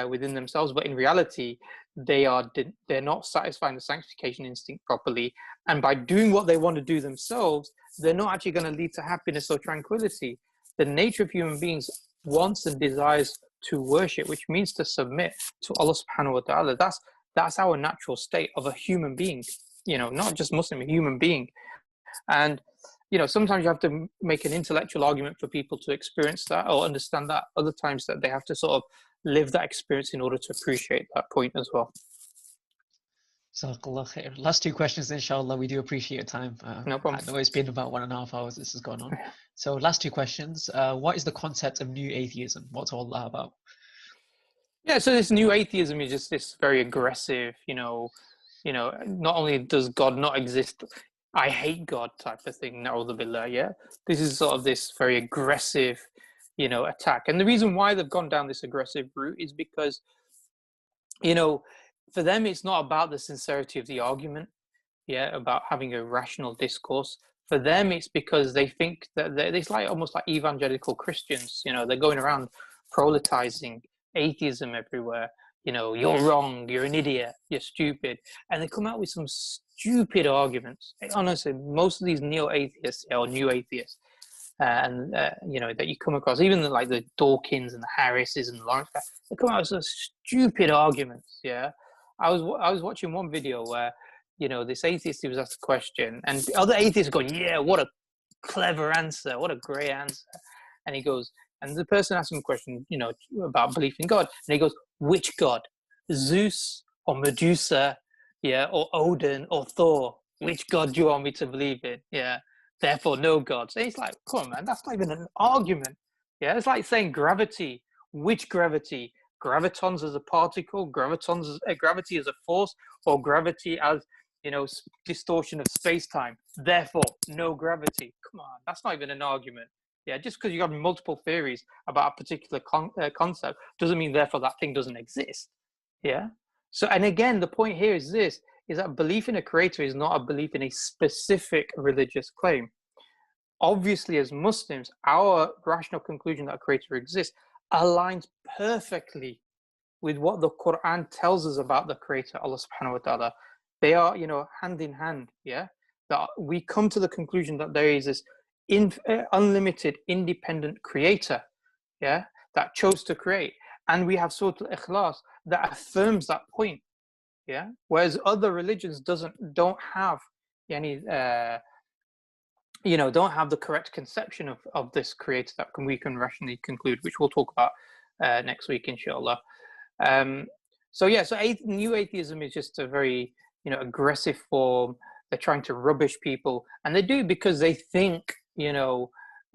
within themselves, but in reality, they're not satisfying the sanctification instinct properly. And by doing what they want to do themselves, they're not actually going to lead to happiness or tranquility. The nature of human beings wants and desires to worship, which means to submit to Allah subhanahu wa ta'ala. That's our natural state of a human being, not just Muslim, a human being. And, sometimes you have to make an intellectual argument for people to experience that or understand that. Other times that they have to sort of live that experience in order to appreciate that point as well. Jazakallah khair. Last two questions, inshallah. We do appreciate your time. No problem. I know it's been about 1.5 hours this has gone on. So last two questions. What is the concept of new atheism? What's all that about? Yeah, so this new atheism is just this very aggressive, not only does God not exist, I hate God type of thing, na'udhu billah, yeah? This is sort of this very aggressive, attack. And the reason why they've gone down this aggressive route is because, for them, it's not about the sincerity of the argument, yeah, about having a rational discourse. For them, it's because they think that it's like almost like evangelical Christians, they're going around proletizing atheism everywhere. You're wrong, you're an idiot, you're stupid. And they come out with some stupid arguments. Honestly, most of these neo-atheists or new atheists, that you come across, even like the Dawkins and the Harrises and the Lawrence, they come out with some stupid arguments, yeah? I was watching one video where, this atheist, he was asked a question, and the other atheists going, yeah, what a clever answer, what a great answer. And he goes, and the person asked him a question, about belief in God. And he goes, which God? Zeus or Medusa, yeah, or Odin or Thor? Which God do you want me to believe in? Yeah, therefore no gods. And he's like, come on, man, that's not even an argument. Yeah, it's like saying gravity. Which gravity? Gravitons as a particle, gravity as a force, or gravity as, distortion of space-time. Therefore, no gravity. Come on, that's not even an argument. Yeah, just because you have multiple theories about a particular concept doesn't mean therefore that thing doesn't exist. Yeah. So, and again, the point here is that belief in a creator is not a belief in a specific religious claim. Obviously, as Muslims, our rational conclusion that a creator exists aligns perfectly with what the Quran tells us about the creator, Allah subhanahu wa ta'ala. They are, hand in hand. Yeah. That we come to the conclusion that there is this unlimited independent creator, yeah, that chose to create, and we have Surah Al-Ikhlas that affirms that point, yeah, whereas other religions don't have any don't have the correct conception of this creator that we can rationally conclude, which we'll talk about next week, inshallah. So new atheism is just a very aggressive form. They're trying to rubbish people, and they do because they think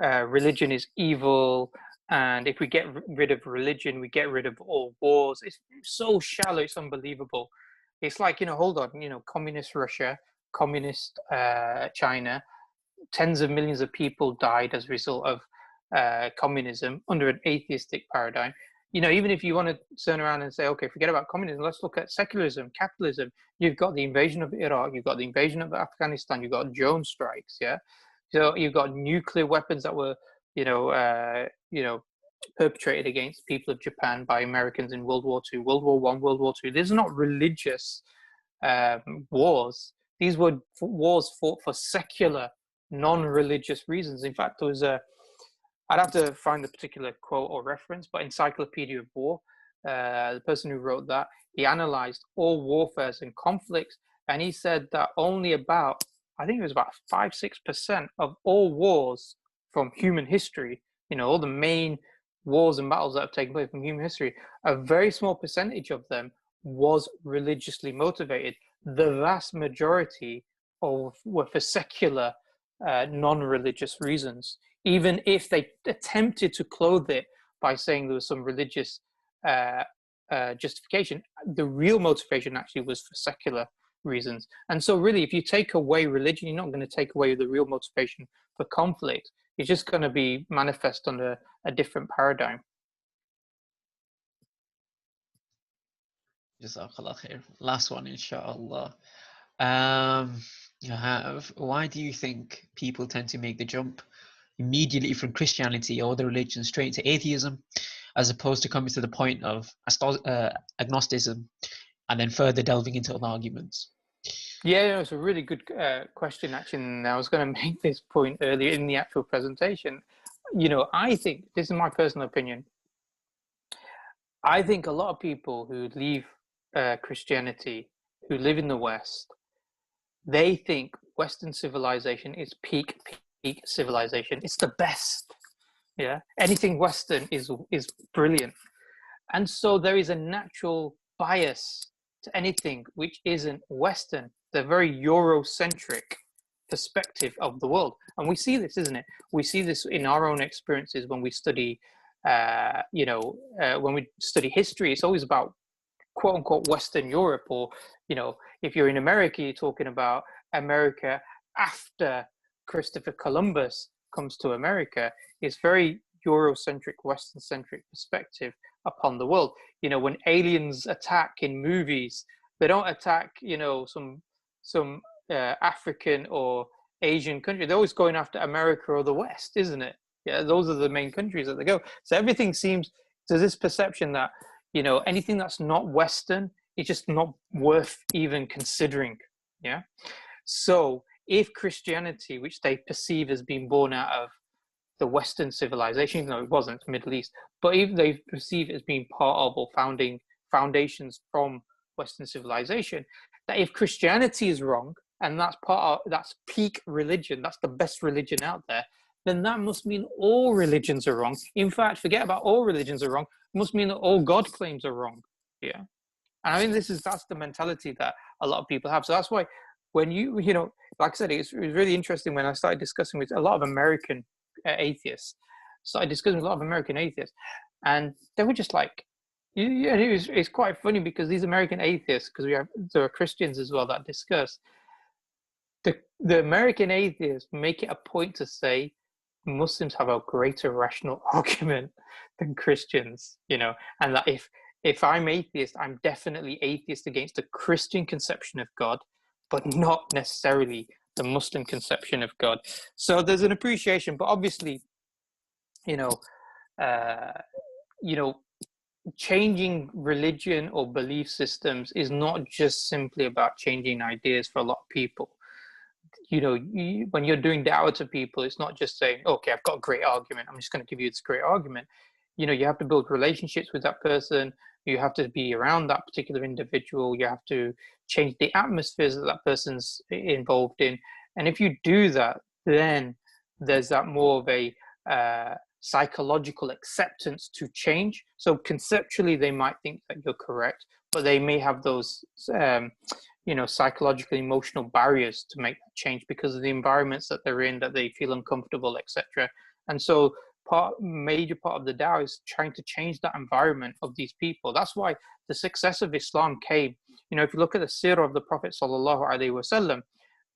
religion is evil, and if we get rid of religion, we get rid of all wars. It's so shallow, it's unbelievable. It's like, hold on, communist Russia, communist China, tens of millions of people died as a result of communism under an atheistic paradigm. Even if you want to turn around and say, okay, forget about communism, let's look at secularism, capitalism. You've got the invasion of Iraq, you've got the invasion of Afghanistan, you've got drone strikes, yeah? So you've got nuclear weapons that were, perpetrated against the people of Japan by Americans in World War II, World War I, World War II. These are not religious wars. These were wars fought for secular, non-religious reasons. In fact, there was I'd have to find the particular quote or reference, but Encyclopedia of War, the person who wrote that, he analyzed all warfares and conflicts, and he said that only about, I think it was about 5-6% of all wars from human history, all the main wars and battles that have taken place from human history, a very small percentage of them was religiously motivated. The vast majority were for secular, non-religious reasons, even if they attempted to clothe it by saying there was some religious justification. The real motivation actually was for secular reasons. And so really, if you take away religion, you're not going to take away the real motivation for conflict. It's just going to be manifest under a different paradigm. Jazakallah khair. Last one, inshallah. Why do you think people tend to make the jump immediately from Christianity or other religions straight to atheism, as opposed to coming to the point of agnosticism and then further delving into other arguments? Yeah, it's a really good question, actually. And I was going to make this point earlier in the actual presentation. I think, this is my personal opinion, I think a lot of people who leave Christianity, who live in the West, they think Western civilization is peak civilization. It's the best. Yeah, anything Western is brilliant, and so there is a natural bias to anything which isn't Western. The very Eurocentric perspective of the world, and we see this, isn't it? We see this in our own experiences when we study, when we study history. It's always about quote unquote Western Europe, or if you're in America, you're talking about America after Christopher Columbus comes to America. It's very Eurocentric, Western-centric perspective upon the world. When aliens attack in movies, they don't attack, some African or Asian country. They're always going after America or the West, isn't it? Yeah, those are the main countries that they go. So everything seems to this perception that, anything that's not Western is just not worth even considering. Yeah. So if Christianity, which they perceive as being born out of the Western civilization, even though it wasn't, the Middle East, but even they perceive it as being part of or foundations from Western civilization, that if Christianity is wrong, and that's peak religion, that's the best religion out there, then that must mean all religions are wrong. In fact, forget about all religions are wrong. It must mean that all God claims are wrong. Yeah. And I mean, that's the mentality that a lot of people have. So that's why when like I said, it was really interesting when I started discussing with a lot of American atheists, and they were just like, it's quite funny because these American atheists, because there are Christians as well that discuss, the American atheists make it a point to say Muslims have a greater rational argument than Christians, and that if I'm atheist, I'm definitely atheist against the Christian conception of God, but not necessarily the Muslim conception of God. So there's an appreciation, but obviously, changing religion or belief systems is not just simply about changing ideas for a lot of people. When you're doing da'wah to people, it's not just saying, okay, I've got a great argument, I'm just going to give you this great argument. You have to build relationships with that person. You have to be around that particular individual. You have to change the atmospheres that person's involved in. And if you do that, then there's that more of a psychological acceptance to change. So conceptually, they might think that you're correct, but they may have those, psychological, emotional barriers to make that change because of the environments that they're in, that they feel uncomfortable, etc. And so major part of the Dawah is trying to change that environment of these people. That's why the success of Islam came. If you look at the seerah of the Prophet sallallahu alaihi wasallam,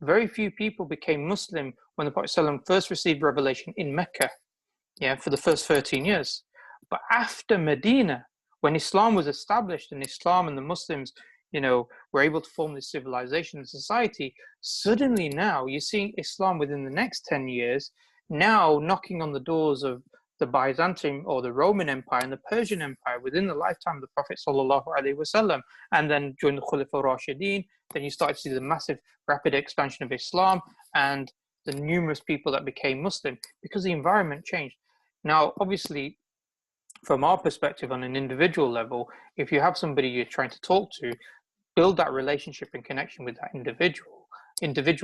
very few people became Muslim when the Prophet sallam first received revelation in Mecca, for the first 13 years. But after Medina, when Islam was established and Islam and the Muslims, were able to form this civilization and society, suddenly now you're seeing Islam within the next 10 years now knocking on the doors of the Byzantium or the Roman Empire and the Persian Empire within the lifetime of the Prophet sallallahu alaihi wasallam. And then during the Khulafa Rashidin, then you start to see the massive, rapid expansion of Islam and the numerous people that became Muslim because the environment changed. Now, obviously, from our perspective on an individual level, if you have somebody you're trying to talk to, build that relationship and connection with that individual.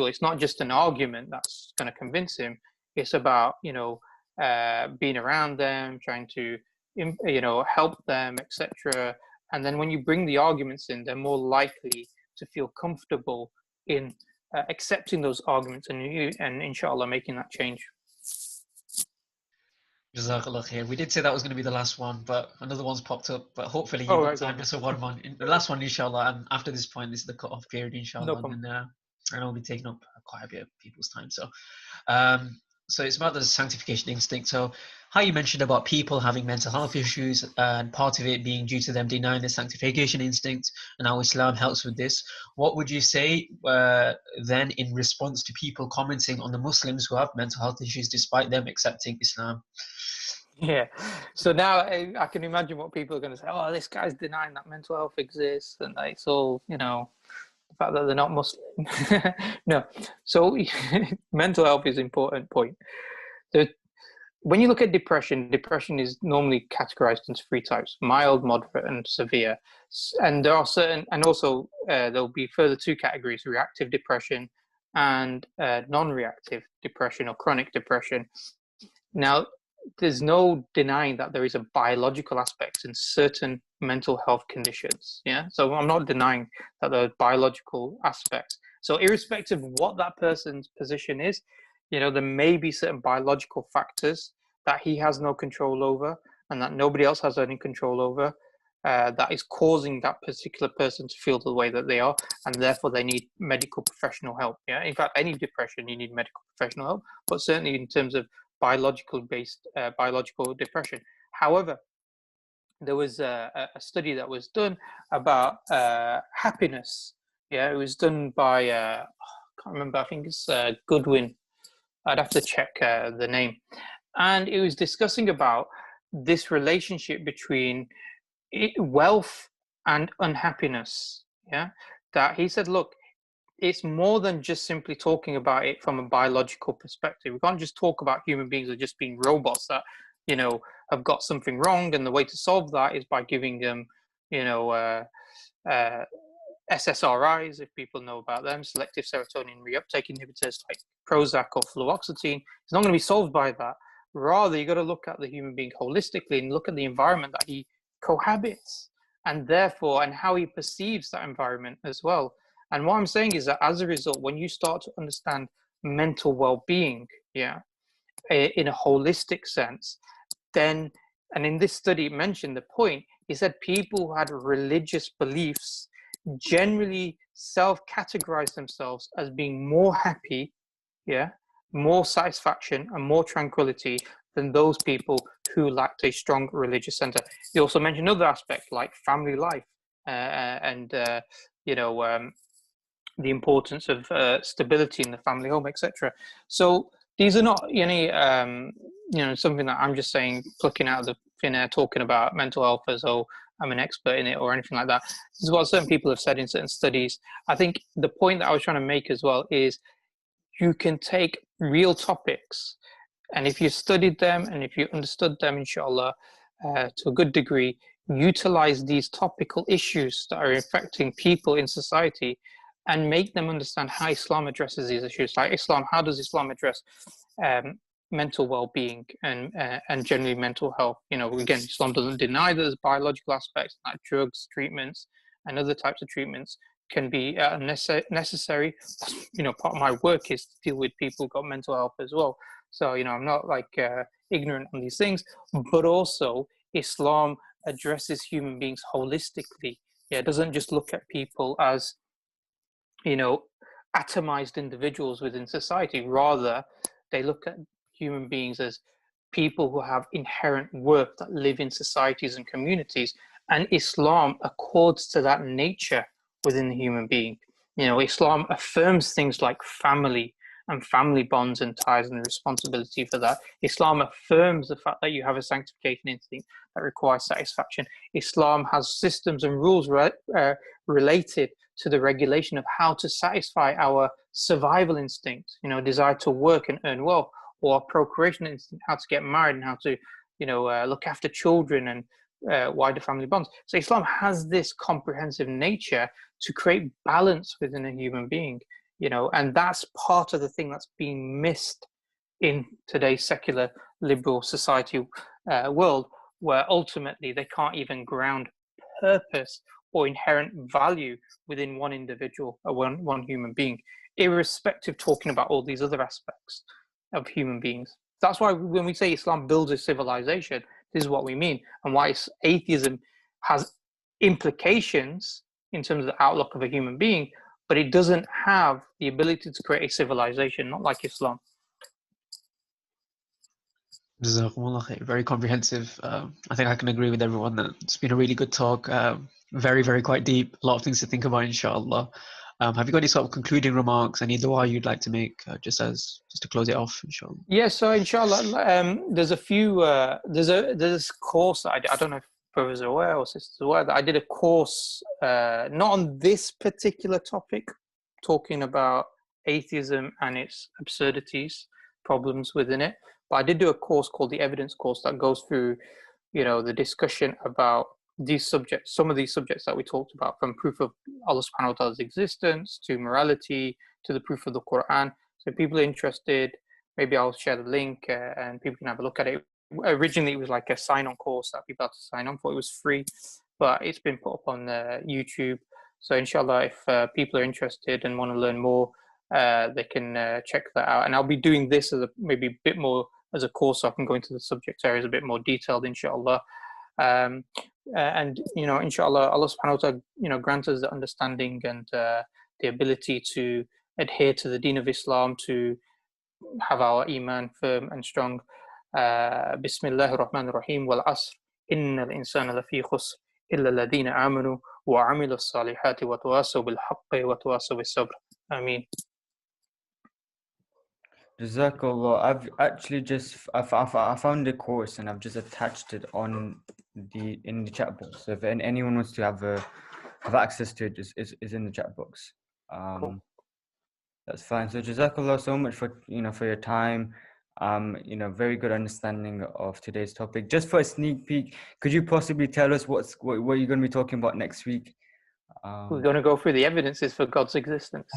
It's not just an argument that's going to convince him. It's about, being around them, trying to, help them, etc. And then when you bring the arguments in, they're more likely to feel comfortable in accepting those arguments and inshallah making that change. Jazakallah khair. We did say that was going to be the last one, but another one's popped up. But hopefully you've got time just for one more. The last one, inshallah, and after this point, this is the cut-off period, inshallah. No problem. And I'll be taking up quite a bit of people's time. So, so it's about the sanctification instinct. So how you mentioned about people having mental health issues and part of it being due to them denying the sanctification instinct and how Islam helps with this. What would you say then in response to people commenting on the Muslims who have mental health issues despite them accepting Islam? Yeah. So now I can imagine what people are going to say. Oh, this guy's denying that mental health exists and it's all, the fact that they're not Muslim. No. So mental health is an important point. When you look at depression is normally categorized into three types: mild, moderate, and severe. And there are certain, and also there'll be further two categories: reactive depression and non-reactive depression or chronic depression. Now, there's no denying that there is a biological aspect in certain mental health conditions. Yeah. So I'm not denying that there are biological aspects. So irrespective of what that person's position is, there may be certain biological factors that he has no control over and that nobody else has any control over, that is causing that particular person to feel the way that they are, and therefore they need medical professional help. Yeah. In fact, any depression, you need medical professional help, but certainly in terms of biological depression. However, there was a study that was done about happiness. Yeah, it was done by I can't remember. I think it's Goodwin. I'd have to check the name. And it was discussing about this relationship between wealth and unhappiness. Yeah, that he said, look, it's more than just simply talking about it from a biological perspective. We can't just talk about human beings as just being robots that, have got something wrong. And the way to solve that is by giving them, SSRIs, if people know about them, selective serotonin reuptake inhibitors like Prozac or fluoxetine. It's not going to be solved by that. Rather, you got to look at the human being holistically and look at the environment that he cohabits and therefore, and how he perceives that environment as well. And what I'm saying is that as a result, when you start to understand mental well-being, yeah, in a holistic sense, then, and in this study it mentioned the point, he said people who had religious beliefs generally self-categorize themselves as being more happy, yeah, more satisfaction and more tranquility than those people who lacked a strong religious center. He also mentioned another aspect like family life and the importance of stability in the family home, etc. So these are not any, something that I'm just saying, plucking out of the thin air, talking about mental health as though I'm an expert in it or anything like that. This is what certain people have said in certain studies. I think the point that I was trying to make as well is you can take real topics, and if you studied them and if you understood them, inshallah, to a good degree, utilize these topical issues that are affecting people in society and make them understand how Islam addresses these issues. Like Islam, how does Islam address mental well-being and generally mental health? Again, Islam doesn't deny that there's biological aspects like drugs, treatments, and other types of treatments can be necessary. Part of my work is to deal with people who've got mental health as well. So, I'm not ignorant on these things, but also Islam addresses human beings holistically. Yeah, it doesn't just look at people as, atomized individuals within society. Rather, they look at human beings as people who have inherent worth that live in societies and communities. And Islam accords to that nature within the human being. Islam affirms things like family and family bonds and ties and the responsibility for that. Islam affirms the fact that you have a sanctification instinct that requires satisfaction. Islam has systems and rules related to the regulation of how to satisfy our survival instinct, desire to work and earn wealth, or procreation instinct, how to get married and how to, look after children and wider family bonds. So Islam has this comprehensive nature to create balance within a human being, and that's part of the thing that's being missed in today's secular liberal society world, where ultimately they can't even ground purpose or inherent value within one individual or one human being, irrespective talking about all these other aspects of human beings. That's why when we say Islam builds a civilization, this is what we mean, and why atheism has implications in terms of the outlook of a human being, but it doesn't have the ability to create a civilization, not like Islam. Very comprehensive. I think I can agree with everyone that it's been a really good talk. Very, very quite deep. A lot of things to think about, inshallah. Have you got any sort of concluding remarks, any dua you'd like to make, just to close it off, inshallah? Yeah, so inshallah, there's a few. There's this course that I don't know if brothers are aware or sisters are aware that I did a course, not on this particular topic, talking about atheism and its absurdities, problems within it. But I did do a course called the Evidence Course that goes through, the discussion about these subjects, some of these subjects that we talked about, from proof of Allah subhanahu wa ta'ala's existence to morality to the proof of the Quran. So if people are interested, maybe I'll share the link and people can have a look at it. Originally, it was like a sign-on course that people had to sign on for. It was free, but it's been put up on YouTube. So inshallah, if people are interested and want to learn more, they can check that out. And I'll be doing this as maybe a bit more as a course, so I can go into the subject areas a bit more detailed, inshallah. And inshallah, Allah subhanahu wa ta'ala, grant us the understanding and the ability to adhere to the deen of Islam, to have our iman firm and strong. Bismillahir Rahmanir Rahim. Wal asr. Innal insana lafi khusr illa alladhina amanu wa amilu salihati wa tawasaw bil haqqi wa tawasaw bis sabr. Ameen. Jazakallah. I've actually I found a course and I've just attached it in the chat box. So if anyone wants to have access to it, is in the chat box. Cool. That's fine. So Jazakallah so much for your time. Very good understanding of today's topic. Just for a sneak peek, could you possibly tell us what you're going to be talking about next week? We're going to go through the evidences for God's existence.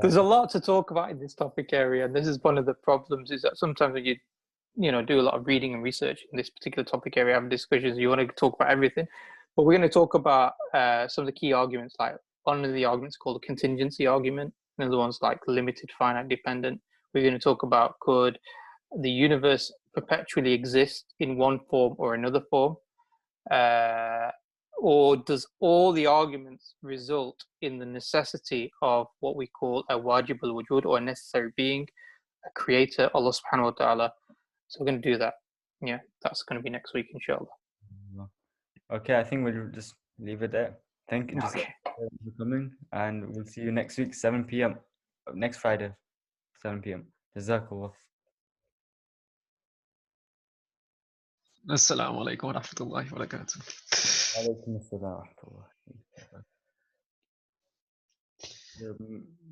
There's a lot to talk about in this topic area, and this is one of the problems, is that sometimes when you do a lot of reading and research in this particular topic area, have discussions, you want to talk about everything, but we're going to talk about some of the key arguments. Like one of the arguments called the contingency argument, another one's like limited finite dependent. We're going to talk about, could the universe perpetually exist in one form or another form, or does all the arguments result in the necessity of what we call a wajib al-wujud, or a necessary being, a creator, Allah subhanahu wa ta'ala. So we're going to do that. Yeah, that's going to be next week, inshallah. Okay, I think we'll just leave it there. Thank you for coming, and we'll see you next week, 7 p.m. Next Friday, 7 p.m. Jazakallah. Assalamu alaikum wa rahmatullahi wa barakatuh. Alaikum assalam wa rahmatullahi.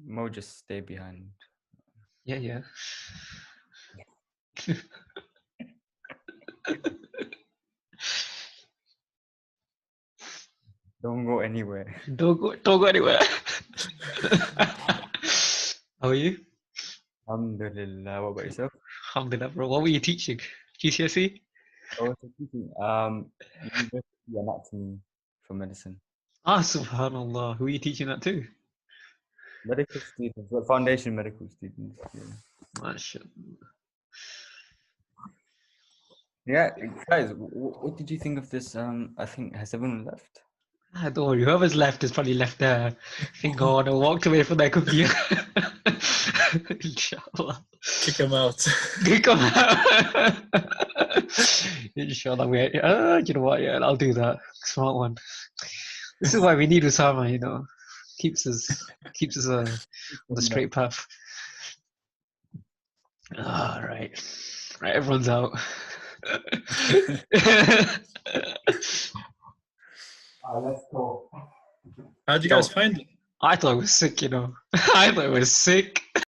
Mo, just stay behind. Yeah. Don't go anywhere. Don't go anywhere. How are you? Alhamdulillah. What about yourself? Alhamdulillah, bro. What were you teaching? GCSE? I was teaching university anatomy for medicine. Subhanallah. Who are you teaching that to? Medical students, foundation medical students. MashaAllah. Yeah, guys, what did you think of this? I think, has everyone left? Don't worry, whoever's left has probably left their thing on or walked away from their computer. Inshallah. Kick him out. Kick him out. Inshallah. You know what? Yeah, I'll do that. Smart one. This is why we need Usama, keeps us on the straight path. All right, everyone's out. Let's go. How'd you guys find it? I thought it was sick, I thought it was sick.